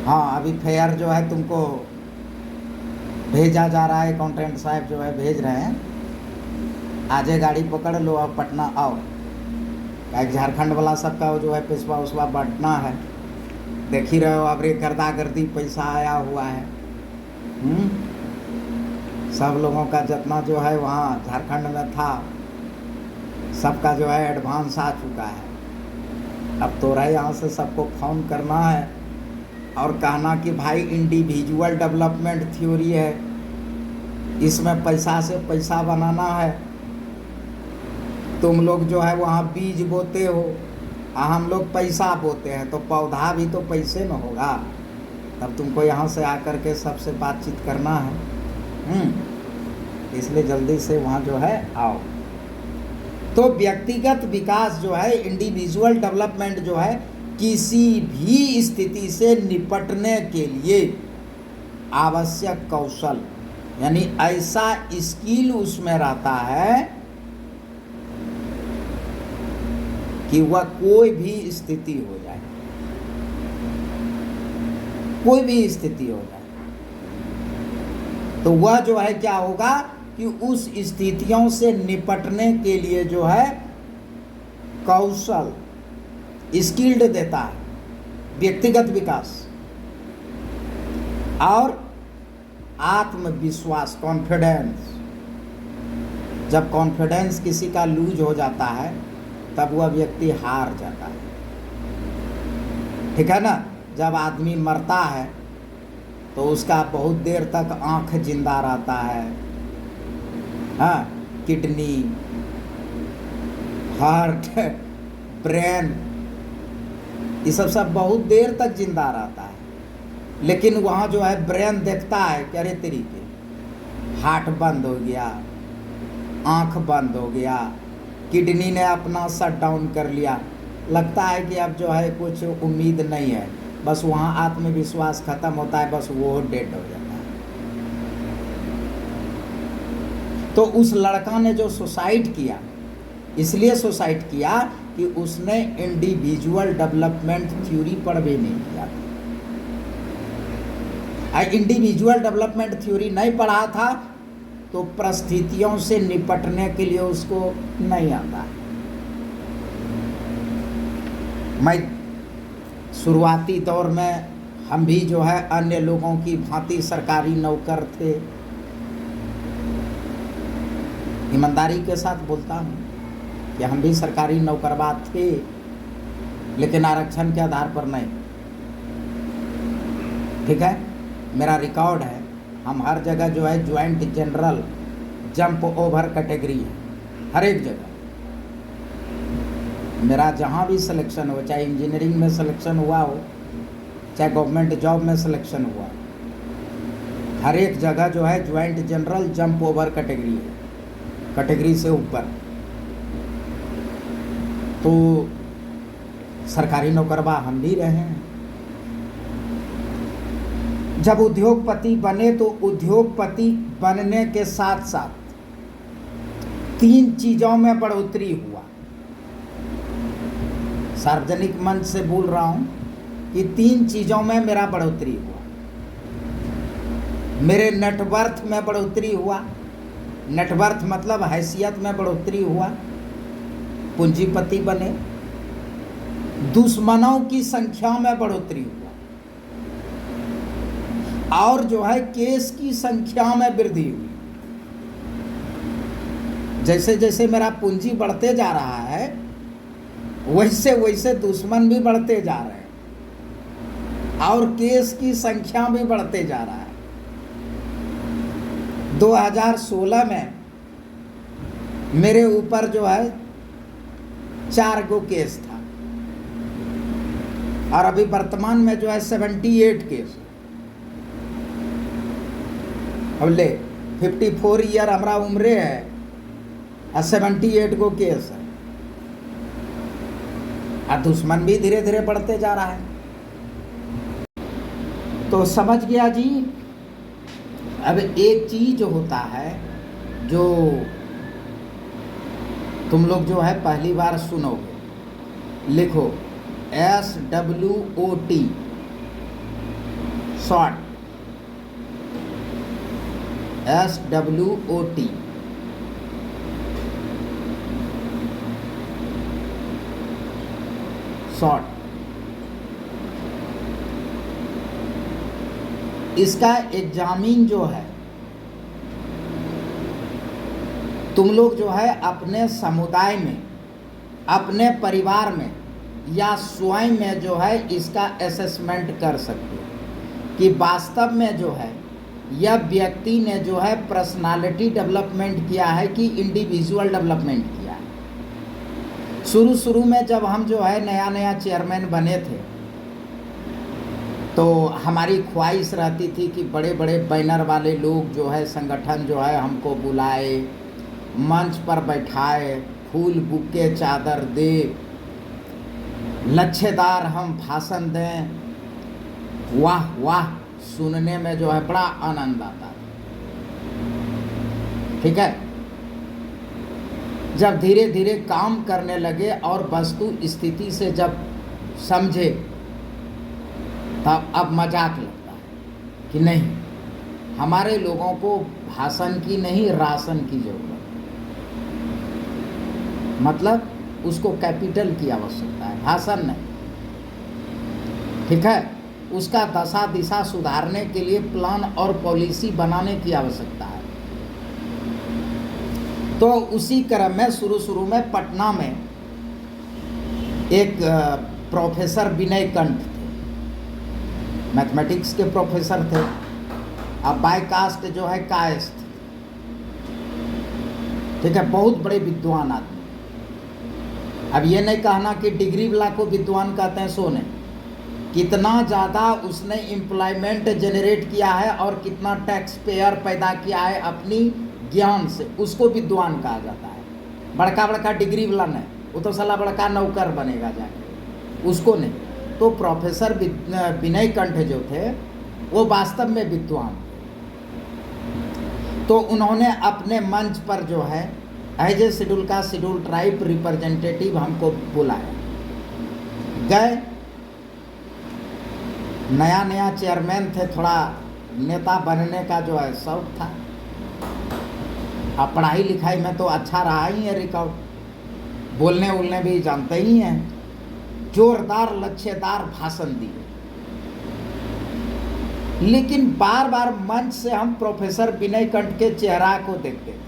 हाँ, अभी फेयर जो है तुमको भेजा जा रहा है, अकाउंटेंट साहब जो है भेज रहे हैं। आजे गाड़ी पकड़ लो और पटना आओ। झारखंड वाला सबका जो है पिछवा उसवा बढ़ना है, देख ही रहे हो। अब रे गर्दा गर्दी पैसा आया हुआ है, सब लोगों का जितना जो है वहाँ झारखंड में था, सबका जो है एडवांस आ चुका है। अब तो रहा यहाँ से सबको फ़ोन करना है और कहना कि भाई इंडिविजुअल डेवलपमेंट थ्योरी है, इसमें पैसा से पैसा बनाना है। तुम लोग जो है वहाँ बीज बोते हो, हम लोग पैसा बोते हैं, तो पौधा भी तो पैसे में होगा। तब तुमको यहाँ से आकर के सबसे बातचीत करना है। इसलिए जल्दी से वहाँ जो है आओ। तो व्यक्तिगत विकास जो है, इंडिविजुअल डेवलपमेंट जो है, किसी भी स्थिति से निपटने के लिए आवश्यक कौशल, यानी ऐसा स्किल उसमें रहता है कि वह कोई भी स्थिति हो जाए, कोई भी स्थिति हो जाए, तो वह जो है क्या होगा कि उस स्थितियों से निपटने के लिए जो है कौशल, स्किल्ड देता है, व्यक्तिगत विकास। और आत्मविश्वास, कॉन्फिडेंस। जब कॉन्फिडेंस किसी का लूज हो जाता है तब वह व्यक्ति हार जाता है, ठीक है ना। जब आदमी मरता है तो उसका बहुत देर तक आँख जिंदा रहता है, हाँ, किडनी, हार्ट, ब्रेन, ये सब बहुत देर तक जिंदा रहता है। लेकिन वहाँ जो है ब्रेन देखता है कि अरे तरीके, हार्ट बंद हो गया, आँख बंद हो गया, किडनी ने अपना शट डाउन कर लिया, लगता है कि अब जो है कुछ उम्मीद नहीं है, बस वहाँ आत्मविश्वास खत्म होता है, बस वो डेड हो जाता है। तो उस लड़का ने जो सुसाइड किया, इसलिए सुसाइड किया कि उसने इंडिविजुअल डेवलपमेंट थ्योरी पढ़ भी नहीं किया था। इंडिविजुअल डेवलपमेंट थ्योरी नहीं पढ़ा था तो परिस्थितियों से निपटने के लिए उसको नहीं आता। मैं शुरुआती दौर में हम भी जो है अन्य लोगों की भांति सरकारी नौकर थे, ईमानदारी के साथ बोलता हूँ कि हम भी सरकारी नौकरबाज थे, लेकिन आरक्षण के आधार पर नहीं, ठीक है। मेरा रिकॉर्ड है, हम हर जगह जो है joint general jump over category है, हर एक जगह मेरा जहाँ भी सिलेक्शन हो, चाहे इंजीनियरिंग में सिलेक्शन हुआ हो, चाहे गवर्नमेंट जॉब में सिलेक्शन हुआ, हर एक जगह जो है joint general jump over category है, कैटेगरी से ऊपर। तो सरकारी नौकरबा हम भी रहे हैं। जब उद्योगपति बने तो उद्योगपति बनने के साथ साथ 3 चीज़ों में बढ़ोतरी हुआ। सार्वजनिक मंच से बोल रहा हूँ कि 3 चीज़ों में मेरा बढ़ोतरी हुआ। मेरे नेटवर्थ में बढ़ोतरी हुआ, नेटवर्थ मतलब हैसियत में बढ़ोतरी हुआ, पूंजीपति बने। दुश्मनों की संख्या में बढ़ोतरी हुआ और जो है केस की संख्या में वृद्धि हुई। जैसे जैसे मेरा पूंजी बढ़ते जा रहा है वैसे वैसे दुश्मन भी बढ़ते जा रहे हैं और केस की संख्या भी बढ़ते जा रहा है। 2016 में मेरे ऊपर जो है 4 गो केस था और अभी वर्तमान में जो है 78 केस। अब ले 54 ईयर हमारा उम्र है और 78 गो केस है और दुश्मन भी धीरे धीरे बढ़ते जा रहा है। तो समझ गया जी। अब एक चीज होता है जो तुम लोग जो है पहली बार सुनोगे, लिखो SWOT, शॉर्ट, SWOT। शॉर्ट। इसका एग्जामिन जो है तुम लोग जो है अपने समुदाय में, अपने परिवार में या स्वयं में जो है इसका असेसमेंट कर सकते हो कि वास्तव में जो है यह व्यक्ति ने जो है पर्सनालिटी डेवलपमेंट किया है कि इंडिविजुअल डेवलपमेंट किया है। शुरू में जब हम जो है नया नया चेयरमैन बने थे तो हमारी ख्वाहिश रहती थी कि बड़े बड़े बैनर वाले लोग जो है संगठन जो है हमको बुलाए, मंच पर बैठाए, फूल बुके चादर दे, लच्छेदार हम भाषण दें। वाह वाह, सुनने में जो है बड़ा आनंद आता है। ठीक है, जब धीरे धीरे काम करने लगे और वस्तु स्थिति से जब समझे तब अब मजाक लगता है कि नहीं, हमारे लोगों को भाषण की नहीं राशन की जरूरत, मतलब उसको कैपिटल की आवश्यकता है, भाषण नहीं। ठीक है, उसका दशा दिशा सुधारने के लिए प्लान और पॉलिसी बनाने की आवश्यकता है। तो उसी क्रम में शुरू में पटना में एक प्रोफेसर विनय कंठ थे, मैथमेटिक्स के प्रोफेसर थे। अब बाय कास्ट जो है कायस्थ, ठीक है, बहुत बड़े विद्वान आदमी। अब ये नहीं कहना कि डिग्री वाला को विद्वान कहते हैं, सो नहीं, कितना ज़्यादा उसने एम्प्लॉयमेंट जनरेट किया है और कितना टैक्स पेयर पैदा किया है अपनी ज्ञान से, उसको विद्वान कहा जाता है। बड़का बड़का डिग्री वाला नहीं, वो तो साला बड़का नौकर बनेगा जाके, उसको नहीं। तो प्रोफेसर विनय कंठ जो थे वो वास्तव में विद्वान थे। तो उन्होंने अपने मंच पर जो है एज ए शेड्यूल का शेड्यूल ट्राइब रिप्रेजेंटेटिव हमको बुलाया। गए, नया नया चेयरमैन थे, थोड़ा नेता बनने का जो है शौक था। अब पढ़ाई लिखाई में तो अच्छा रहा ही है रिकॉर्ड, बोलने उलने भी जानते ही हैं। जोरदार लच्छेदार भाषण दिए, लेकिन बार बार मंच से हम प्रोफेसर विनय कंठ के चेहरा को देखते थे।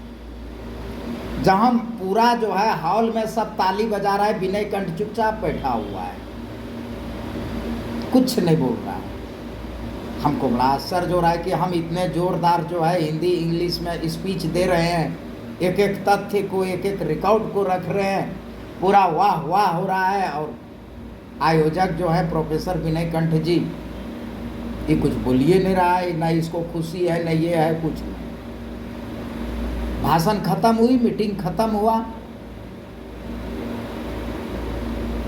जहां पूरा जो है हॉल में सब ताली बजा रहा है, विनय कंठ चुपचाप बैठा हुआ है, कुछ नहीं बोल रहा है। हमको बड़ा आश्चर्य हो रहा है कि हम इतने जोरदार जो है हिंदी इंग्लिश में स्पीच दे रहे हैं, एक एक तथ्य को, एक एक रिकॉर्ड को रख रहे हैं, पूरा वाह वाह हो रहा है, और आयोजक जो है प्रोफेसर विनय कंठ जी ये कुछ बोलिए नहीं रहा है, ना इसको खुशी है, न ये है, कुछ नहीं। भाषण खत्म हुई, मीटिंग खत्म हुआ,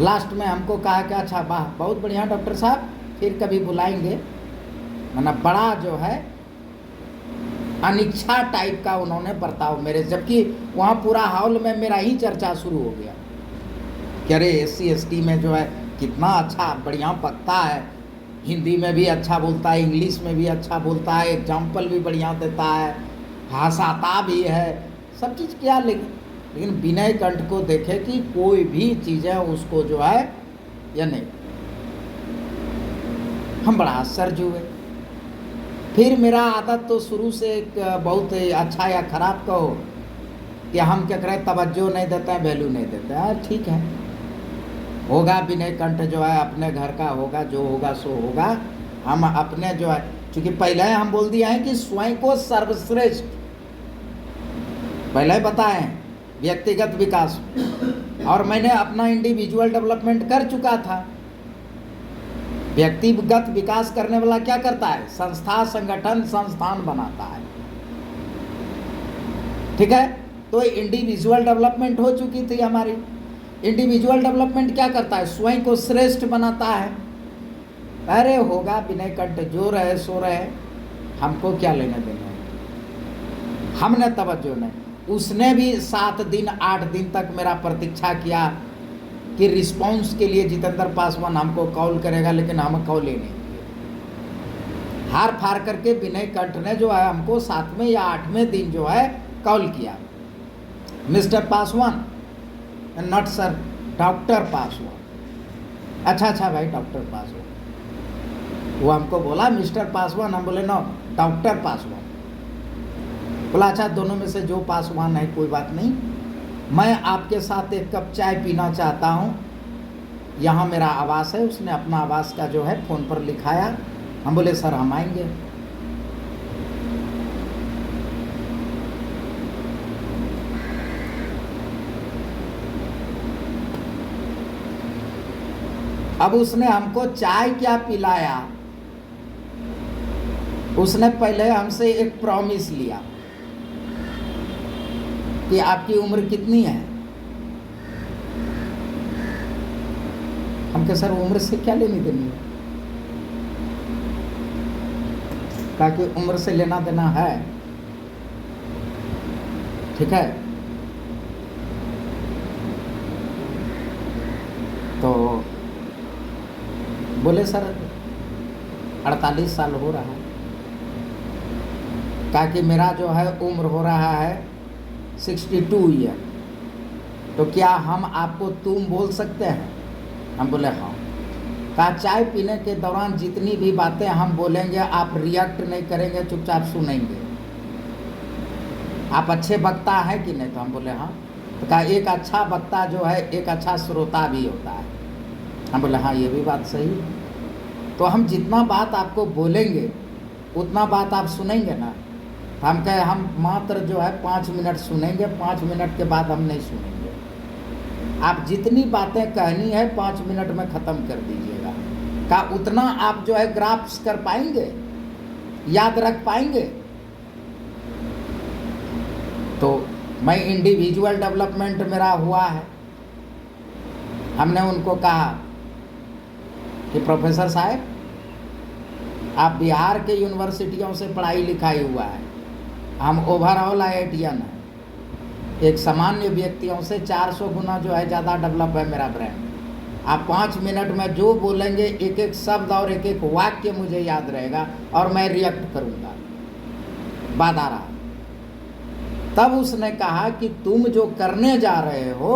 लास्ट में हमको कहा कि अच्छा वाह बहुत बढ़िया डॉक्टर साहब, फिर कभी बुलाएंगे। मतलब बड़ा जो है अनिच्छा टाइप का उन्होंने बर्ताव मेरे, जबकि वहाँ पूरा हॉल में मेरा ही चर्चा शुरू हो गया कि अरे SC ST में जो है कितना अच्छा बढ़िया पकता है, हिंदी में भी अच्छा बोलता है, इंग्लिश में भी अच्छा बोलता है, एग्जाम्पल भी बढ़िया देता है, हंसाता भी है, सब चीज़ किया। लेकिन विनय कंठ को देखे कि कोई भी चीज़ें उसको जो है या नहीं, हम बड़ा आश्चर्य हुए। फिर मेरा आदत तो शुरू से एक बहुत अच्छा या ख़राब कहो कि हम क्या करें, तवज्जो नहीं देते हैं, वैल्यू नहीं देते हैं। ठीक है, होगा, विनय कंठ जो है अपने घर का होगा, जो होगा सो होगा। हम अपने जो है, चूँकि पहले हम बोल दिए हैं कि स्वयं को सर्वश्रेष्ठ, पहले बताए हैं व्यक्तिगत विकास में, और मैंने अपना इंडिविजुअल डेवलपमेंट कर चुका था। व्यक्तिगत विकास करने वाला क्या करता है, संस्था संगठन संस्थान बनाता है। ठीक है, तो इंडिविजुअल डेवलपमेंट हो चुकी थी हमारी। इंडिविजुअल डेवलपमेंट क्या करता है, स्वयं को श्रेष्ठ बनाता है। अरे होगा विनय कंठ, जो रहे सो रहे, हमको क्या लेने देना है, हमने तवज्जो नहीं। उसने भी 7 दिन 8 दिन तक मेरा प्रतीक्षा किया कि रिस्पांस के लिए जितेंद्र पासवान हमको कॉल करेगा, लेकिन हम कॉल ही नहीं किए। हार फार करके विनय कंठ ने जो है हमको 7वें या 8वें दिन जो है कॉल किया, mister Paswan, not sir, doctor Paswan. अच्छा भाई, डॉक्टर पासवान। वो हमको बोला मिस्टर पासवान, हम बोले नो डॉक्टर पासवान। बोला अच्छा दोनों में से जो पासवान है कोई बात नहीं, मैं आपके साथ एक कप चाय पीना चाहता हूँ, यहाँ मेरा आवास है। उसने अपना आवास का जो है फ़ोन पर लिखाया। हम बोले सर हम आएंगे। अब उसने हमको चाय क्या पिलाया, उसने पहले हमसे एक प्रॉमिस लिया कि आपकी उम्र कितनी है। हम कहे सर उम्र से क्या लेनी देनी है। कहा कि उम्र से लेना देना है, ठीक है। तो बोले सर 48 साल हो रहा है। कहा कि मेरा जो है उम्र हो रहा है 62 ईयर, तो क्या हम आपको तुम बोल सकते हैं। हम बोले हाँ। कहा चाय पीने के दौरान जितनी भी बातें हम बोलेंगे आप रिएक्ट नहीं करेंगे, चुपचाप सुनेंगे। आप अच्छे वक्ता हैं कि नहीं। तो हम बोले हाँ। तो कहा एक अच्छा वक्ता जो है एक अच्छा श्रोता भी होता है। हम बोले हाँ ये भी बात सही है। तो हम जितना बात आपको बोलेंगे उतना बात आप सुनेंगे ना। तो हम कहे हम मात्र जो है 5 मिनट सुनेंगे, 5 मिनट के बाद हम नहीं सुनेंगे। आप जितनी बातें कहनी है 5 मिनट में ख़त्म कर दीजिएगा। का उतना आप जो है ग्राफ्स कर पाएंगे, याद रख पाएंगे। तो मैं इंडिविजुअल डेवलपमेंट मेरा हुआ है। हमने उनको कहा कि प्रोफेसर साहब आप बिहार के यूनिवर्सिटियों से पढ़ाई लिखाई हुआ है, हम ओवरऑल IITian हैं। एक सामान्य व्यक्तियों से 400 गुना जो है ज़्यादा डेवलप है मेरा ब्रेन। आप 5 मिनट में जो बोलेंगे एक एक शब्द और एक एक वाक्य मुझे याद रहेगा और मैं रिएक्ट करूँगा। बात आ रहा। तब उसने कहा कि तुम जो करने जा रहे हो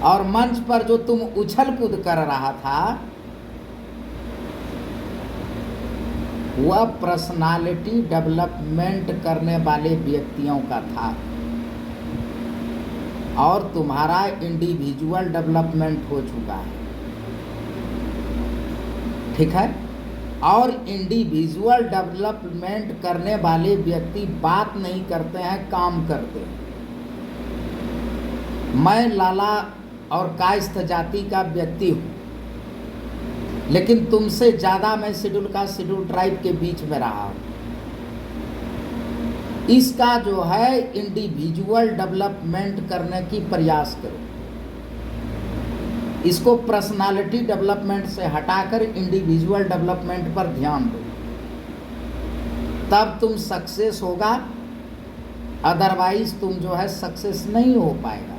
और मंच पर जो तुम उछल कूद कर रहा था वह पर्सनालिटी डेवलपमेंट करने वाले व्यक्तियों का था और तुम्हारा इंडिविजुअल डेवलपमेंट हो चुका है, ठीक है। और इंडिविजुअल डेवलपमेंट करने वाले व्यक्ति बात नहीं करते हैं, काम करते हैं। मैं लाला और कायस्थ जाति का व्यक्ति हूँ, लेकिन तुमसे ज़्यादा मैं शेड्यूल कास्ट शेड्यूल ट्राइब के बीच में रहा हूँ। इसका जो है इंडिविजुअल डेवलपमेंट करने की प्रयास करो। इसको पर्सनालिटी डेवलपमेंट से हटाकर इंडिविजुअल डेवलपमेंट पर ध्यान दो, तब तुम सक्सेस होगा। अदरवाइज तुम जो है सक्सेस नहीं हो पाएगा।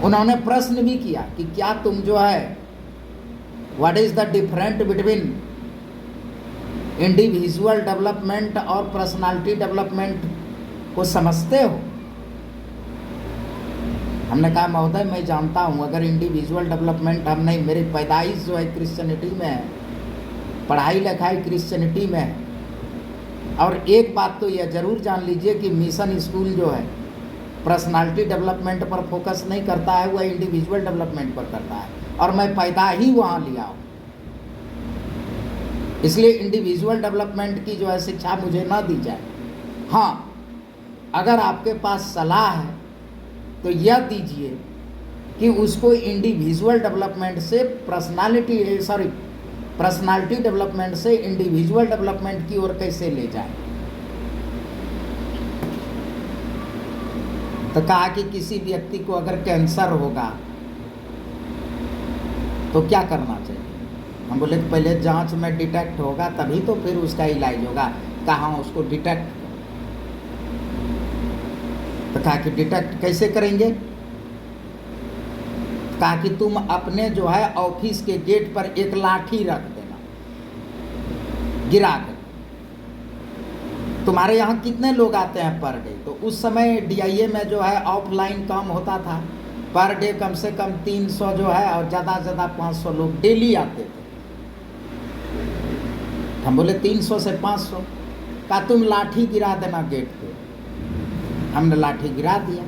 उन्होंने प्रश्न भी किया कि क्या तुम जो है what is the different between individual development और पर्सनालिटी डेवलपमेंट को समझते हो। हमने कहा महोदय मैं जानता हूँ, अगर इंडिविजुअल डेवलपमेंट हम नहीं, मेरी पैदाइश जो है क्रिश्चियनिटी में है, पढ़ाई लिखाई क्रिश्चियनिटी में है। और एक बात तो यह ज़रूर जान लीजिए कि मिशन स्कूल जो है पर्सनालिटी डेवलपमेंट पर फोकस नहीं करता है, वह इंडिविजुअल डेवलपमेंट पर करता है। और मैं पैदा ही वहाँ लिया हूँ, इसलिए इंडिविजुअल डेवलपमेंट की जो है शिक्षा मुझे ना दी जाए। हाँ, अगर आपके पास सलाह है तो यह दीजिए कि उसको इंडिविजुअल डेवलपमेंट से पर्सनालिटी डेवलपमेंट से इंडिविजुअल डेवलपमेंट की ओर कैसे ले जाए। तो कहा कि किसी व्यक्ति को अगर कैंसर होगा तो क्या करना चाहिए। हम बोले कि पहले जांच में डिटेक्ट होगा तभी तो फिर उसका इलाज होगा। कहाँ उसको डिटेक्ट। तो कहा कि डिटेक्ट कैसे करेंगे। कहा कि तुम अपने जो है ऑफिस के गेट पर एक लाठी रख देना गिरा कर। तुम्हारे यहाँ कितने लोग आते हैं पर डे। तो उस समय DIA में जो है ऑफलाइन काम होता था, पर डे कम से कम 300 जो है और ज़्यादा से ज़्यादा 500 लोग डेली आते थे। हम बोले 300 से 500, कहा तुम लाठी गिरा देना गेट पे। हमने लाठी गिरा दिया।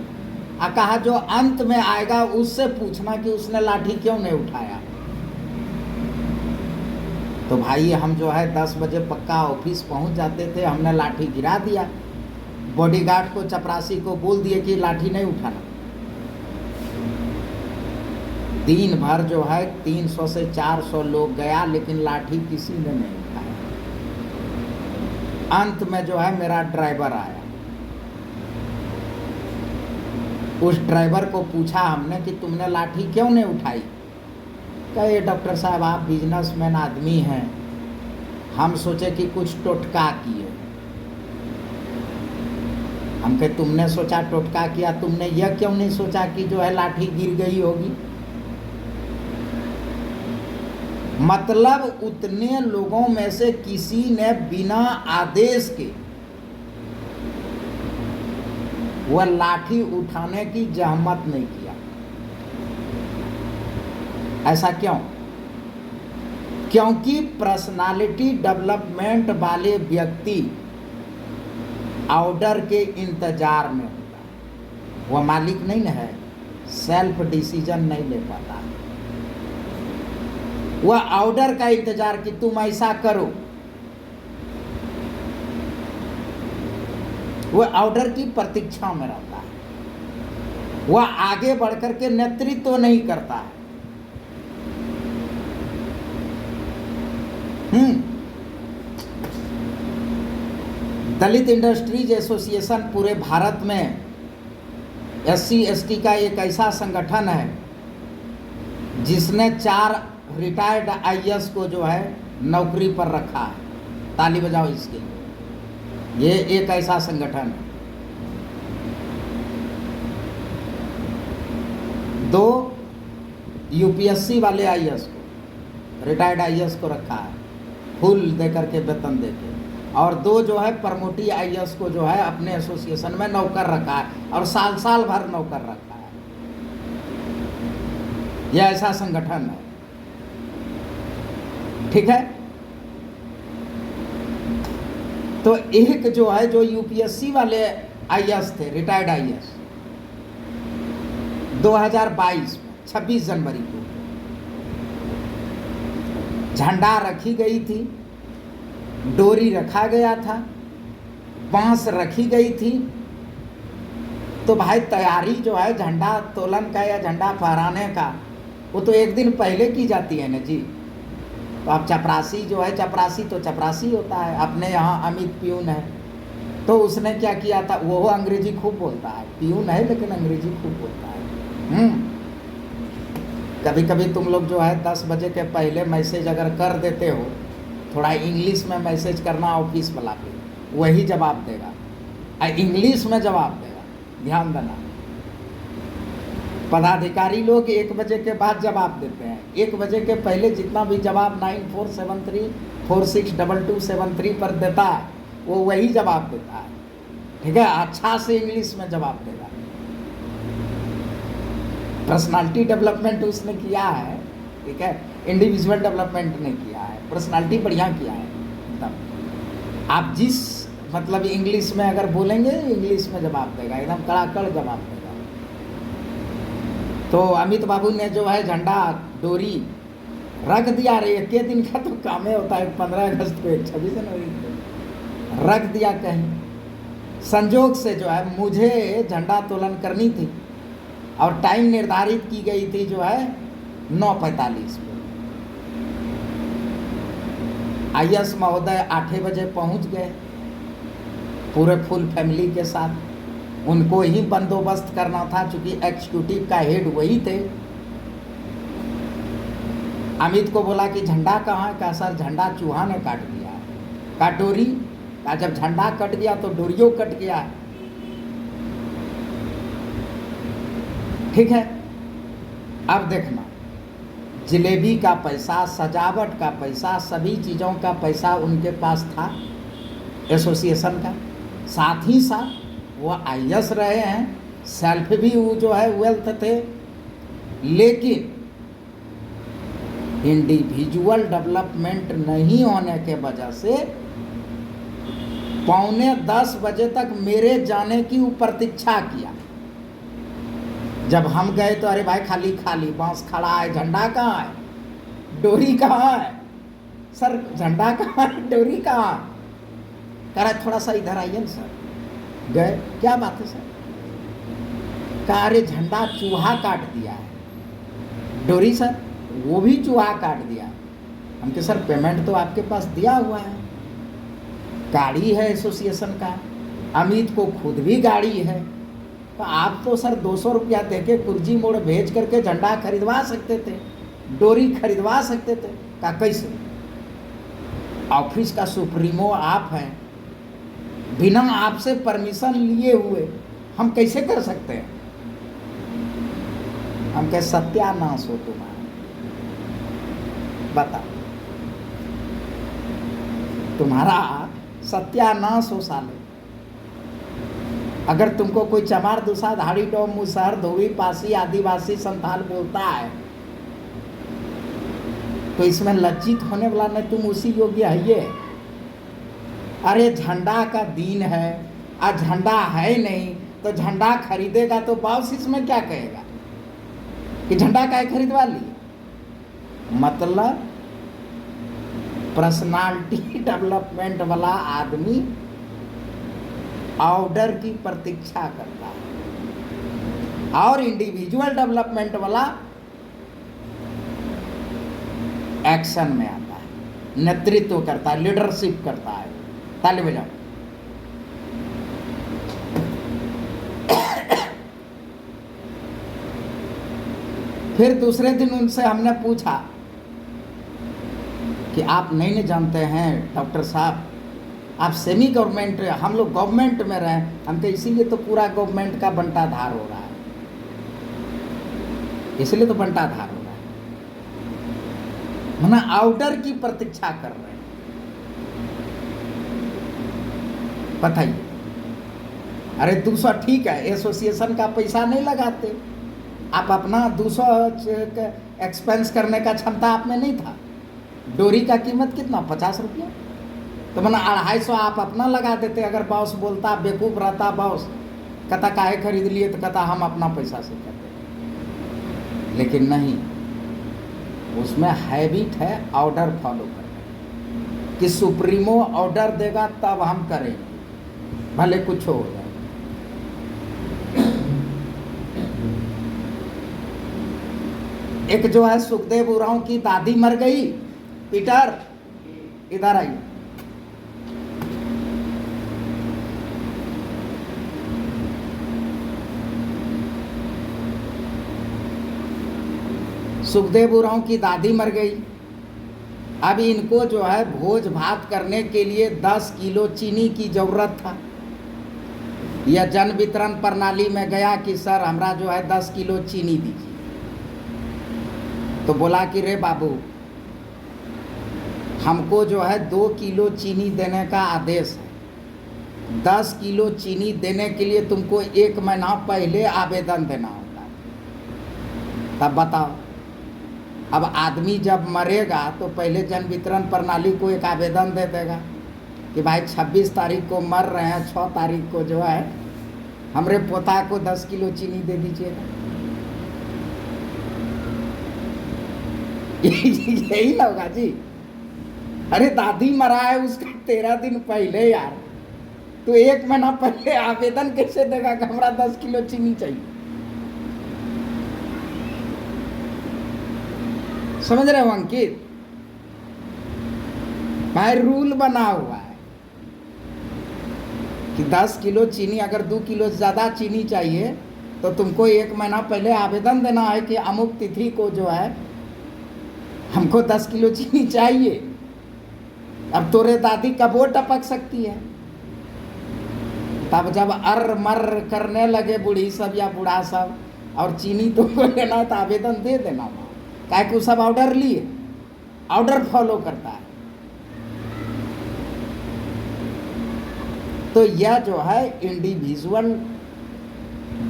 कहा जो अंत में आएगा उससे पूछना कि उसने लाठी क्यों नहीं उठाया। तो भाई हम जो है 10 बजे पक्का ऑफिस पहुंच जाते थे। हमने लाठी गिरा दिया, बॉडीगार्ड को, चपरासी को बोल दिए कि लाठी नहीं उठाना। दिन भर जो है 300 से 400 लोग गया, लेकिन लाठी किसी ने नहीं उठाया। अंत में जो है मेरा ड्राइवर आया। उस ड्राइवर को पूछा हमने कि तुमने लाठी क्यों नहीं उठाई। कहे डॉक्टर साहब आप बिजनेसमैन आदमी हैं, हम सोचे कि कुछ टोटका किए। हम कहे तुमने सोचा टोटका किया, तुमने यह क्यों नहीं सोचा कि जो है लाठी गिर गई होगी। मतलब उतने लोगों में से किसी ने बिना आदेश के वह लाठी उठाने की जहमत नहीं किया। ऐसा क्यों? क्योंकि पर्सनालिटी डेवलपमेंट वाले व्यक्ति ऑर्डर के इंतजार में होता है। वह मालिक नहीं न है, सेल्फ डिसीजन नहीं ले पाता। वह ऑर्डर का इंतजार कि तुम ऐसा करो। वह ऑर्डर की प्रतीक्षा में रहता है। वह आगे बढ़कर के नेतृत्व नहीं करता है। दलित इंडस्ट्रीज एसोसिएशन पूरे भारत में SC ST का एक ऐसा संगठन है जिसने 4 रिटायर्ड IAS को जो है नौकरी पर रखा है। ताली बजाओ इसके लिए। ये एक ऐसा संगठन है। 2 UPSC वाले IAS को, रिटायर्ड IAS को रखा है फुल दे करके, वेतन देके। और 2 जो है प्रमोटी IAS को जो है अपने एसोसिएशन में नौकर रखा है और साल भर नौकर रखा है। यह ऐसा संगठन है, ठीक है। तो एक जो है जो UPSC वाले IAS थे, रिटायर्ड IAS, 2022 में 26 जनवरी को झंडा रखी गई थी, डोरी रखा गया था, बांस रखी गई थी। तो भाई तैयारी जो है झंडा तोलन का या झंडा फहराने का, वो तो एक दिन पहले की जाती है ना जी। तो अब चपरासी जो है, चपरासी तो चपरासी होता है। अपने यहाँ अमित पियून है, तो उसने क्या किया था, वो अंग्रेजी खूब बोलता है। पियून है लेकिन अंग्रेजी खूब बोलता है। कभी कभी तुम लोग जो है 10 बजे के पहले मैसेज अगर कर देते हो, थोड़ा इंग्लिश में मैसेज करना ऑफिस वाला पे, वही जवाब देगा, इंग्लिश में जवाब देगा, ध्यान देना। पदाधिकारी लोग 1 बजे के बाद जवाब देते हैं। 1 बजे के पहले जितना भी जवाब 9473462273 पर देता है, वो वही जवाब देता है, ठीक है। अच्छा से इंग्लिश में जवाब देगा। पर्सनालिटी डेवलपमेंट उसने किया है, ठीक है, इंडिविजुअल डेवलपमेंट नहीं किया है। पर्सनालिटी बढ़िया किया है एकदम। आप जिस मतलब इंग्लिश में अगर बोलेंगे, इंग्लिश में जवाब देगा, एकदम कड़ाकड़ जवाब देगा। तो अमित बाबू ने जो है झंडा डोरी रख दिया। रे एक दिन का तो काम होता है, 15 अगस्त को, 26 जनवरी को रख दिया कहीं। संजोग से जो है मुझे झंडा तोलन करनी थी और टाइम निर्धारित की गई थी जो है 9:45 पे। IAS महोदय 8 बजे पहुंच गए पूरे फुल फैमिली के साथ। उनको ही बंदोबस्त करना था चूंकि एग्जीक्यूटिव का हेड वही थे। अमित को बोला कि झंडा कहाँ है? कहा सर झंडा चूहा ने काट दिया है। कहा डोरी? कहा जब झंडा कट गया तो डोरियो कट गया है, ठीक है। अब देखना, जलेबी का पैसा, सजावट का पैसा, सभी चीज़ों का पैसा उनके पास था एसोसिएशन का। साथ ही साथ वो IAS रहे हैं, सेल्फ भी वो जो है वेल्थ थे, लेकिन इंडिविजुअल डेवलपमेंट नहीं होने के वजह से 9:45 बजे तक मेरे जाने की वो प्रतीक्षा किया। जब हम गए तो अरे भाई खाली खाली बांस खड़ा है, झंडा कहाँ है, डोरी कहाँ है, सर झंडा कहाँ है, डोरी कहाँ है? कह रहा थोड़ा सा इधर आइए ना सर। गए, क्या बात है सर? कहा अरे झंडा चूहा काट दिया है। डोरी सर? वो भी चूहा काट दिया। हम कहे सर पेमेंट तो आपके पास दिया हुआ है, गाड़ी है एसोसिएशन का, अमित को खुद भी गाड़ी है, तो आप तो सर 200 रुपया दे के कुर्जी मोड़ भेज करके झंडा खरीदवा सकते थे, डोरी खरीदवा सकते थे। कहा कैसे? ऑफिस का सुप्रीमो आप हैं, बिना आपसे परमिशन लिए हुए हम कैसे कर सकते हैं? हम कहे सत्यानाश हो तुम्हारा, बता तुम्हारा सत्यानाश हो साले। अगर तुमको कोई चमार दूसरा धाड़ी डोम मुसहर धोबी पासी आदिवासी संथाल बोलता है तो इसमें लज्जित होने वाला नहीं, तुम उसी योग्य है ये। अरे झंडा का दिन है, आज झंडा है नहीं तो झंडा खरीदेगा तो बॉस इसमें क्या कहेगा कि झंडा काहे खरीदवा लिए? मतलब पर्सनालिटी डेवलपमेंट वाला आदमी ऑर्डर की प्रतीक्षा करता है और इंडिविजुअल डेवलपमेंट वाला एक्शन में आता है, नेतृत्व करता है, लीडरशिप करता है। ताली बजाओ। फिर दूसरे दिन उनसे हमने पूछा कि आप नहीं जानते हैं डॉक्टर साहब, आप सेमी गवर्नमेंट, हम लोग गवर्नमेंट में रहे। हम तो इसीलिए तो पूरा गवर्नमेंट का बंटाधार हो रहा है, इसलिए तो बंटाधार हो रहा है। मना ऑर्डर की प्रतीक्षा कर रहे हैं। बताइए, अरे 200 ठीक है, एसोसिएशन का पैसा नहीं लगाते आप, अपना 200 एक्सपेंस करने का क्षमता आप में नहीं था। डोरी का कीमत कितना? 50 रुपया। तो मैंने 250 आप अपना लगा देते। अगर बॉस बोलता, बेवकूफ़ रहता बॉस, कहता काहे खरीद लिए, तो कहता हम अपना पैसा से करते। लेकिन नहीं, उसमें हैबिट है ऑर्डर फॉलो करने कि सुप्रीमो ऑर्डर देगा तब हम करेंगे, भले कुछ हो जाए। एक जो है सुखदेव उरांव की दादी मर गई। पीटर इधर आइए। सुखदेव उरांव की दादी मर गई। अब इनको जो है भोज भात करने के लिए 10 किलो चीनी की जरूरत था। यह जन वितरण प्रणाली में गया कि सर हमरा जो है 10 किलो चीनी दीजिए। तो बोला कि रे बाबू, हमको जो है 2 किलो चीनी देने का आदेश है। 10 किलो चीनी देने के लिए तुमको 1 महीना पहले आवेदन देना होगा। तब बताओ, अब आदमी जब मरेगा तो पहले जन वितरण प्रणाली को एक आवेदन दे देगा कि भाई 26 तारीख को मर रहे हैं, 6 तारीख को जो है हमरे पोता को 10 किलो चीनी दे दीजिएगा। यही ना होगा जी। अरे दादी मरा है उसका 13 दिन पहले यार, तो 1 महीना पहले आवेदन कैसे देगा कि हमरा 10 किलो चीनी चाहिए? समझ रहे हो अंकित भाई? रूल बना हुआ है कि 10 किलो चीनी, अगर 2 किलो ज़्यादा चीनी चाहिए तो तुमको 1 महीना पहले आवेदन देना है कि अमुक तिथि को जो है हमको 10 किलो चीनी चाहिए। अब तोरे दादी कब वो टपक सकती है? तब जब अर मर करने लगे बूढ़ी सब या बूढ़ा सब और चीनी तुमको लेना है तो आवेदन दे देना वहाँ। क्या कि सब ऑर्डर लिए, ऑर्डर फॉलो करता है। तो यह जो है इंडिविजुअल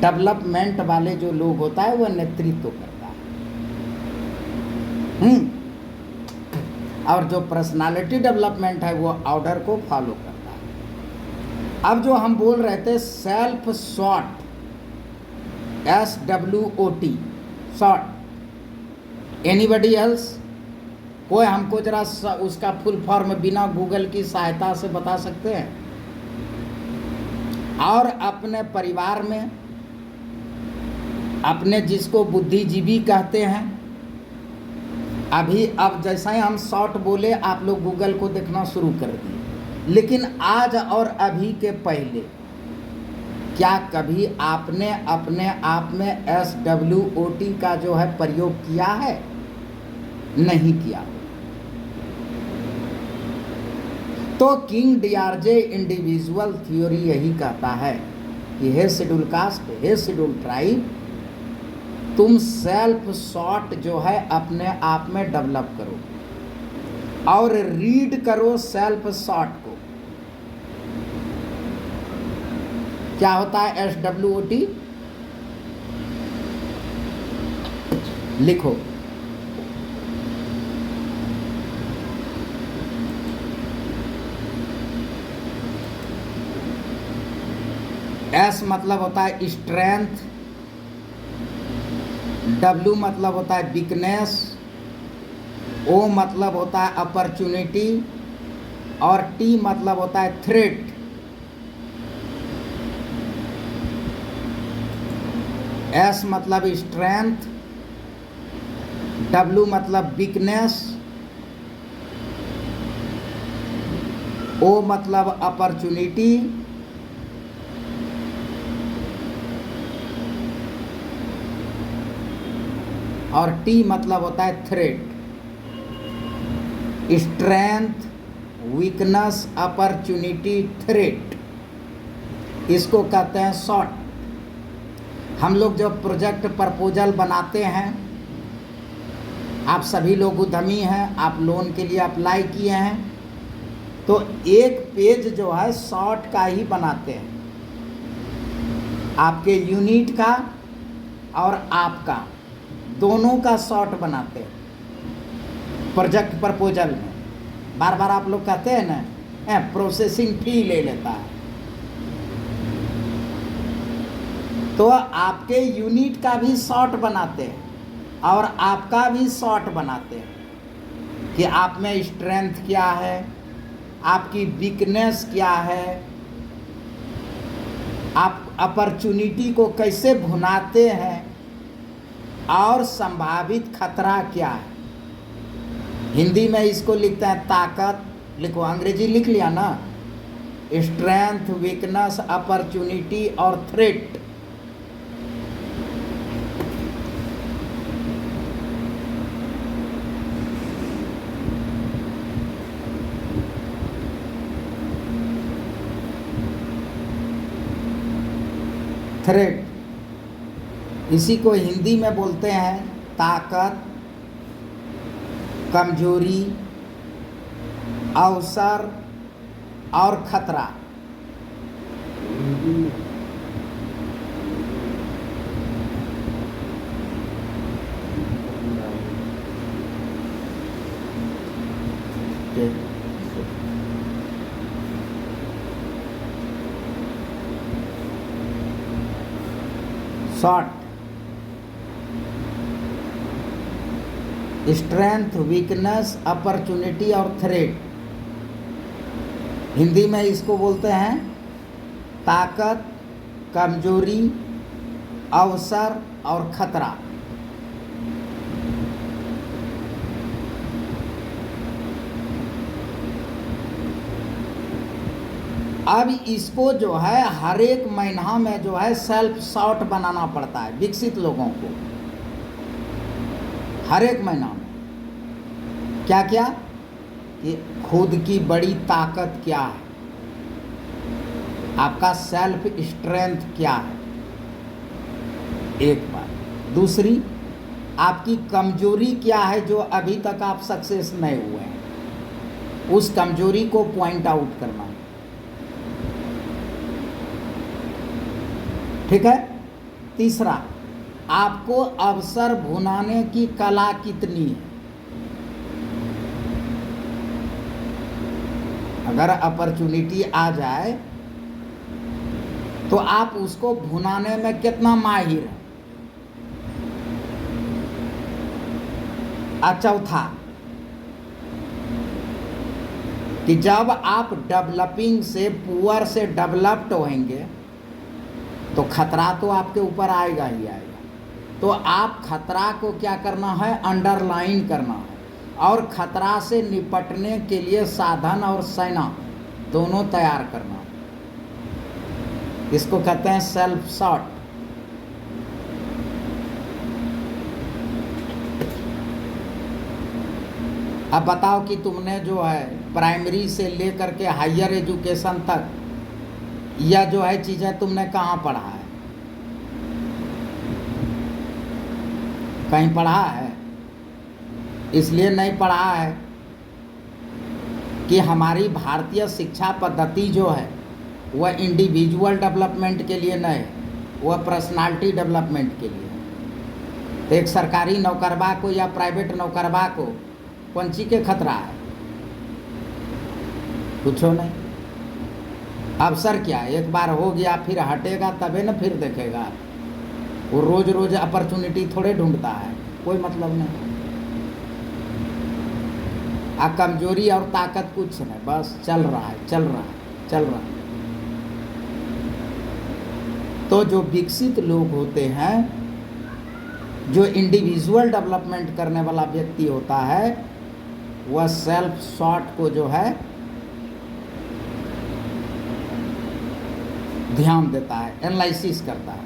डेवलपमेंट वाले जो लोग होता है वह नेतृत्व करता है। और जो पर्सनालिटी डेवलपमेंट है वो ऑर्डर को फॉलो करता है। अब जो हम बोल रहे थे self sort, SWOT, sort, anybody else? कोई हमको जरा उसका फुल फॉर्म बिना गूगल की सहायता से बता सकते हैं? और अपने परिवार में अपने जिसको बुद्धिजीवी कहते हैं, अभी अब जैसा ही हम शॉर्ट बोले आप लोग गूगल को देखना शुरू कर दिए, लेकिन आज और अभी के पहले क्या कभी आपने अपने आप में SWOT का जो है प्रयोग किया है? नहीं किया। तो किंग डियार्जे इंडिविजुअल थ्योरी यही कहता है कि हे शेड्यूल कास्ट, हे शेड्यूल ट्राइब, तुम सेल्फ सॉर्ट जो है अपने आप में डेवलप करो और रीड करो सेल्फ सॉर्ट को। क्या होता है SWOT? लिखो। S मतलब होता है स्ट्रेंथ, W मतलब होता है वीकनेस, O मतलब होता है अपॉर्चुनिटी और T मतलब होता है थ्रेट। S मतलब स्ट्रेंथ, W मतलब वीकनेस, O मतलब अपॉर्चुनिटी और T मतलब होता है threat. Strength, weakness, opportunity, threat, इसको कहते हैं सॉर्ट। हम लोग जब प्रोजेक्ट प्रपोजल बनाते हैं, आप सभी लोग उद्यमी हैं, आप लोन के लिए अप्लाई किए हैं, तो एक पेज जो है शॉर्ट का ही बनाते हैं, आपके यूनिट का और आपका दोनों का शॉर्ट बनाते हैं प्रोजेक्ट प्रपोजल में। बार बार आप लोग कहते हैं ना प्रोसेसिंग फी ले लेता है, तो आपके यूनिट का भी शॉर्ट बनाते हैं और आपका भी शॉर्ट बनाते हैं कि आप में स्ट्रेंथ क्या है, आपकी वीकनेस क्या है, आप अपॉर्चुनिटी को कैसे भुनाते हैं और संभावित खतरा क्या है। हिंदी में इसको लिखते हैं ताकत, लिखो, अंग्रेजी लिख लिया ना, स्ट्रेंथ, वीकनेस, अपॉर्चुनिटी और थ्रेट। थ्रेट, इसी को हिंदी में बोलते हैं ताकत, कमजोरी, अवसर और खतरा। शॉर्ट, स्ट्रेंथ, वीकनेस, अपॉर्चुनिटी और थ्रेट। हिंदी में इसको बोलते हैं ताकत, कमजोरी, अवसर और खतरा। अब इसको जो है हर एक महीना में जो है सेल्फ सॉर्ट बनाना पड़ता है विकसित लोगों को, हर एक महीना में। क्या क्या? कि खुद की बड़ी ताकत क्या है, आपका सेल्फ स्ट्रेंथ क्या है, एक बात। दूसरी, आपकी कमजोरी क्या है जो अभी तक आप सक्सेस नहीं हुए हैं, उस कमजोरी को पॉइंट आउट करना। ठीक है। तीसरा, आपको अवसर भुनाने की कला कितनी है, अगर अपॉर्चुनिटी आ जाए तो आप उसको भुनाने में कितना माहिर हैं। चौथा कि जब आप डेवलपिंग से पुअर से डेवलप्ड होंगे तो खतरा तो आपके ऊपर आएगा ही आएगा। तो आप खतरा को क्या करना है, अंडरलाइन करना है, और खतरा से निपटने के लिए साधन और सेना दोनों तैयार करना है। इसको कहते हैं सेल्फ शॉट। अब बताओ कि तुमने जो है प्राइमरी से लेकर के हायर एजुकेशन तक यह जो है चीज़ें तुमने कहाँ पढ़ा है? कहीं पढ़ा है? इसलिए नहीं पढ़ा है कि हमारी भारतीय शिक्षा पद्धति जो है वह इंडिविजुअल डेवलपमेंट के लिए नहीं, वह पर्सनालिटी डेवलपमेंट के लिए। तो एक सरकारी नौकरबा को या प्राइवेट नौकरबा को कौन सी के खतरा है? पूछो नहीं। अवसर क्या, एक बार हो गया फिर हटेगा तबे ना फिर देखेगा। वो रोज रोज अपॉर्चुनिटी थोड़े ढूंढता है, कोई मतलब नहीं। कमजोरी और ताकत कुछ नहीं, बस चल रहा है चल रहा है चल रहा है। तो जो विकसित लोग होते हैं, जो इंडिविजुअल डेवलपमेंट करने वाला व्यक्ति होता है, वह सेल्फ शॉट को जो है ध्यान देता है, एनालिसिस करता है।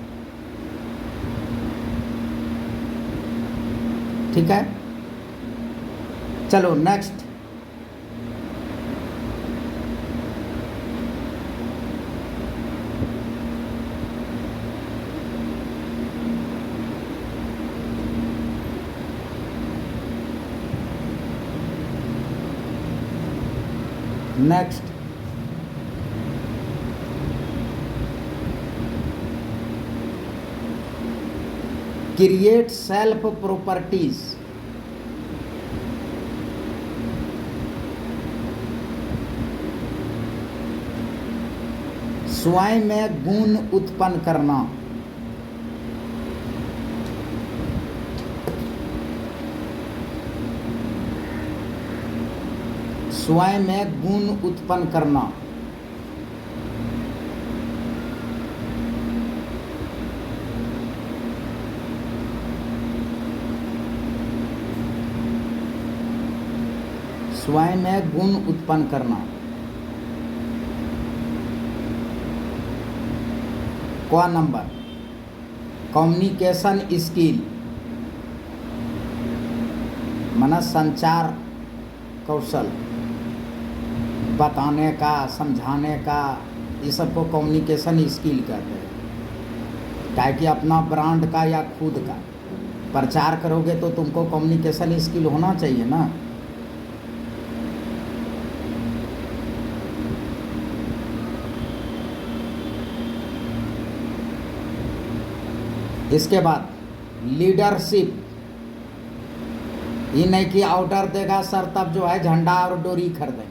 ठीक है, चलो next. Next create self properties. स्वयं में गुण उत्पन्न करना। स्वयं में गुण उत्पन्न करना। स्वयं में गुण उत्पन्न करना। क नंबर कम्युनिकेशन स्किल, माना संचार कौशल, बताने का, समझाने का, ये सबको कम्युनिकेशन स्किल कहते हैं। क्या कि अपना ब्रांड का या खुद का प्रचार करोगे तो तुमको कम्युनिकेशन स्किल होना चाहिए ना। इसके बाद लीडरशिप। ये नहीं कि ऑर्डर देगा सर तब जो है झंडा और डोरी खरीदेंगे।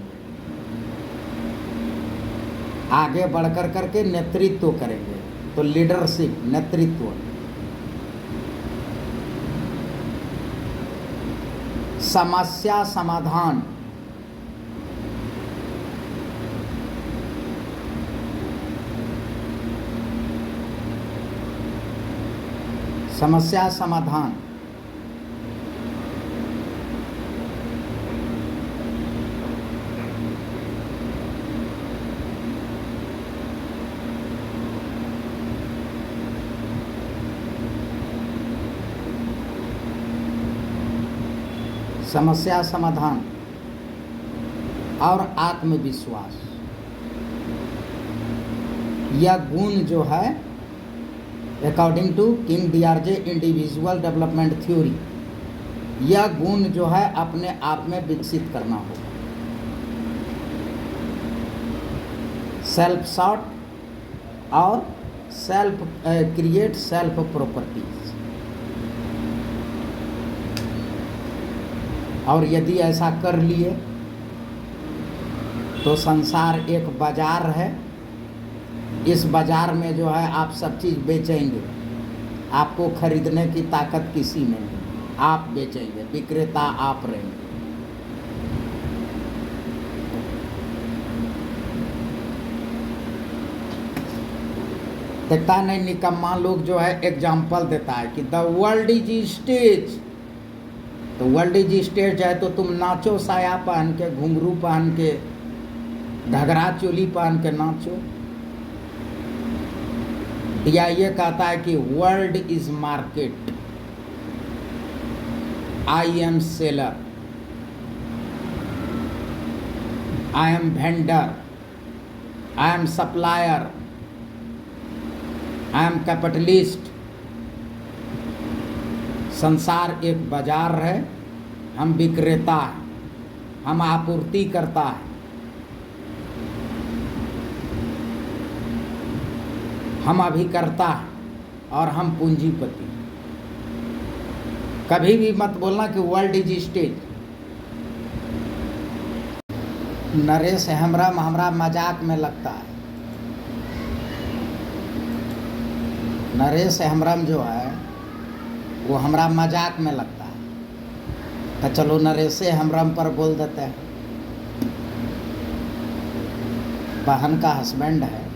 आगे बढ़कर करके नेतृत्व करेंगे, तो लीडरशिप, नेतृत्व। समस्या समाधान। समस्या समाधान। समस्या समाधान और आत्मविश्वास, यह गुण जो है according to king DRJ individual development theory, यह गुण जो है अपने आप में विकसित करना होगा। सेल्फ शॉट और सेल्फ क्रिएट सेल्फ प्रॉपर्टीज। और यदि ऐसा कर लिए तो संसार एक बाजार है। इस बाजार में जो है आप सब चीज़ बेचेंगे, आपको खरीदने की ताकत किसी में नहीं, आप बेचेंगे, विक्रेता आप रहेंगे। देखता नहीं निकम्मा लोग जो है एग्जाम्पल देता है कि द वर्ल्ड इज स्टेज। तो वर्ल्ड इज स्टेज है तो तुम नाचो, साया पहन के, घुंघरू पहन के, घघरा चोली पहन के नाचो। या ये कहता है कि world is market, I am seller, I am vendor, I am supplier, I am capitalist. संसार एक बाजार है, हम विक्रेता हैं, हम आपूर्ति करता है, हम अभिकर्ता हैं और हम पूंजीपति। कभी भी मत बोलना कि world is stage. Naresh Hembram हमरा मजाक में लगता है। नरेश हेम्ब्रम जो है वो हमरा मजाक में लगता है। तो चलो नरेश हेम्ब्रम पर बोल देते हैं। बहन का हस्बैंड है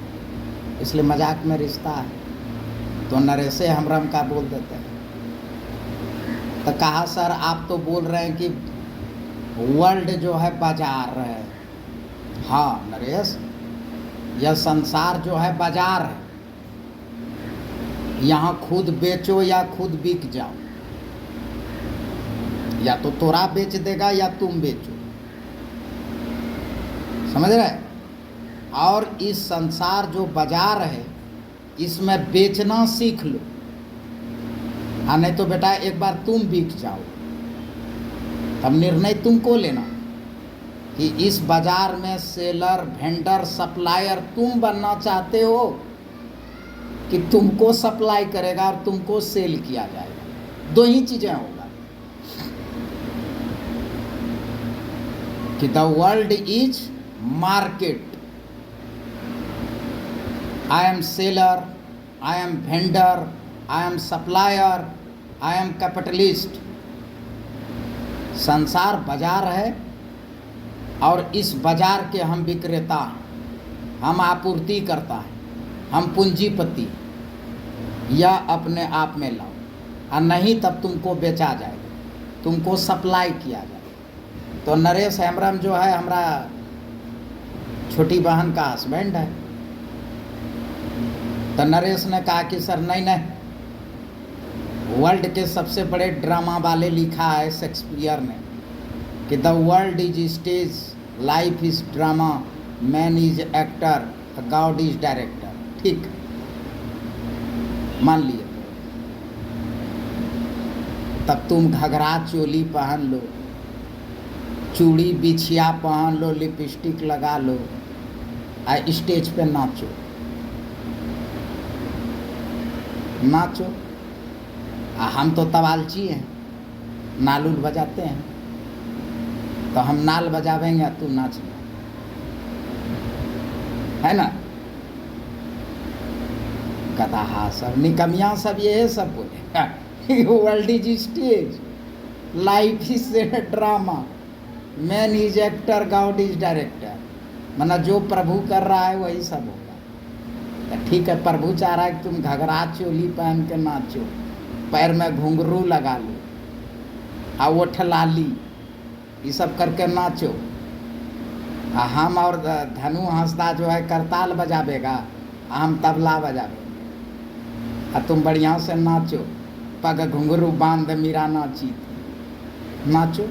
इसलिए मजाक में रिश्ता है, तो नरेश हेम्ब्रम का बोल देते हैं। तो कहा सर आप तो बोल रहे हैं कि वर्ल्ड जो है बाजार है। हाँ नरेश, यह संसार जो है बाजार है। यहाँ खुद बेचो या खुद बिक जाओ, या तो तोरा बेच देगा या तुम बेचो, समझ रहे। और इस संसार जो बाजार है इसमें बेचना सीख लो, हाँ नहीं तो बेटा एक बार तुम बिक जाओ। तब निर्णय तुमको लेना कि इस बाजार में सेलर, वेंडर, सप्लायर तुम बनना चाहते हो कि तुमको सप्लाई करेगा और तुमको सेल किया जाएगा। दो ही चीजें होगा कि the world is market, I am seller, I am vendor, I am supplier, I am capitalist. संसार बाजार है और इस बाजार के हम विक्रेता हैं, हम आपूर्ति करता है, हम पूंजीपति। या अपने आप में लाओ और नहीं तब तुमको बेचा जाएगा, तुमको सप्लाई किया जाएगा। तो नरेश हेम्ब्रम जो है हमारा छोटी बहन का हस्बैंड है। तो नरेश ने कहा कि सर नहीं नहीं, वर्ल्ड के सबसे बड़े ड्रामा वाले लिखा है शेक्सपियर ने कि the world is stage, life is drama, man is actor, God is director. ठीक मान लिए। तब तुम घघरा चोली पहन लो, चूड़ी बिछिया पहन लो, लिपस्टिक लगा लो, स्टेज पे नाचो नाचो। हम तो तवालची हैं, नालूल बजाते हैं, तो हम नाल बजावेंगे तू नाचना, है ना। कहता हाँ सर, निकमिया सब ये सब बोले world is stage, life is drama, man is actor, God is director. मतलब जो प्रभु कर रहा है वही सब होगा। तो ठीक है, प्रभु चाह रहा है कि तुम घघरा चोली पहन के नाचो, पैर में घुंघरू लगा लो, और ओठ लाली, ये सब करके नाचो। हम और धनु हंसदा जो है करताल बजावेगा, हम तबला बजावेगा, और तुम बढ़िया से नाचो, पग घुंघरू बांध मीरा नाची, नाचो।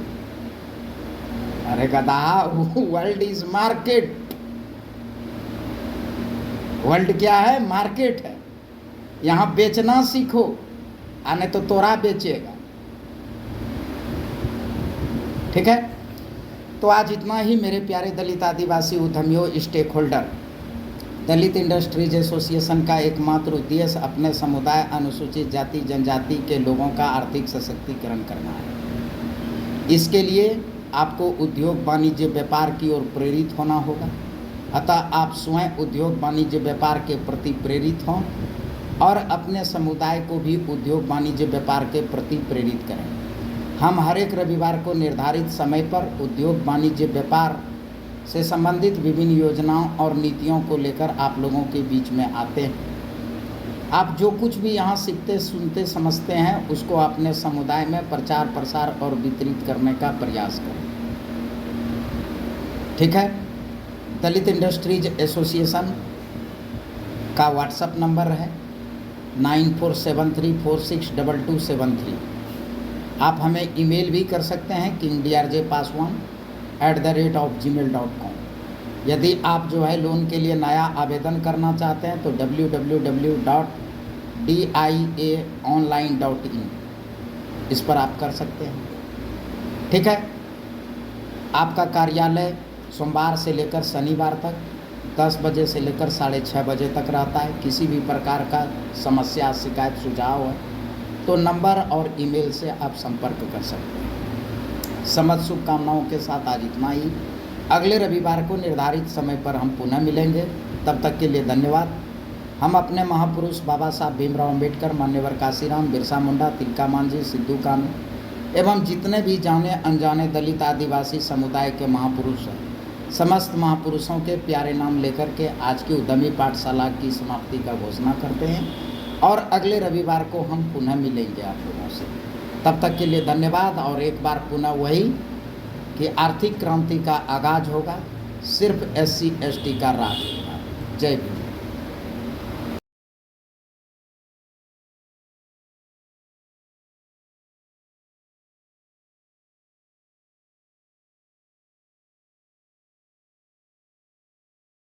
अरे गधा, वर्ल्ड इज मार्केट। वर्ल्ड क्या है? मार्केट है। यहाँ बेचना सीखो, आने तो तोरा बेचेगा। ठीक है, तो आज इतना ही मेरे प्यारे दलित आदिवासी उद्यमियों, स्टेक होल्डर। दलित इंडस्ट्रीज एसोसिएशन का एकमात्र उद्देश्य अपने समुदाय, अनुसूचित जाति जनजाति के लोगों का आर्थिक सशक्तिकरण करना है। इसके लिए आपको उद्योग वाणिज्य व्यापार की ओर प्रेरित होना होगा। अतः आप स्वयं उद्योग वाणिज्य व्यापार के प्रति प्रेरित हों और अपने समुदाय को भी उद्योग वाणिज्य व्यापार के प्रति प्रेरित करें। हम हर एक रविवार को निर्धारित समय पर उद्योग वाणिज्य व्यापार से संबंधित विभिन्न योजनाओं और नीतियों को लेकर आप लोगों के बीच में आते हैं। आप जो कुछ भी यहाँ सीखते, सुनते, समझते हैं उसको अपने समुदाय में प्रचार, प्रसार और वितरित करने का प्रयास करें। ठीक है। दलित इंडस्ट्रीज एसोसिएशन का व्हाट्सएप नंबर है 9473462273। आप हमें ईमेल भी कर सकते हैं kingdrjpaswan@gmail.com। यदि आप जो है लोन के लिए नया आवेदन करना चाहते हैं तो www.diaonline.in इस पर आप कर सकते हैं। ठीक है। आपका कार्यालय सोमवार से लेकर शनिवार तक 10 बजे से लेकर 6:30 बजे तक रहता है। किसी भी प्रकार का समस्या, शिकायत, सुझाव है तो नंबर और ईमेल से आप संपर्क कर सकते हैं। समझ शुभकामनाओं के साथ आज इतना ही। अगले रविवार को निर्धारित समय पर हम पुनः मिलेंगे। तब तक के लिए धन्यवाद। हम अपने महापुरुष बाबा साहब भीमराव अम्बेडकर, मान्यवर काशीराम, बिरसा मुंडा, तिलका मांझी, सिद्धू कानू एवं जितने भी जाने अनजाने दलित आदिवासी समुदाय के महापुरुष हैं, समस्त महापुरुषों के प्यारे नाम लेकर के आज की उद्यमी पाठशाला की समाप्ति का घोषणा करते हैं और अगले रविवार को हम पुनः मिलेंगे आप लोगों से। तब तक के लिए धन्यवाद। और एक बार पुनः वही कि आर्थिक क्रांति का आगाज होगा, सिर्फ SC ST का राज होगा। जय भीम।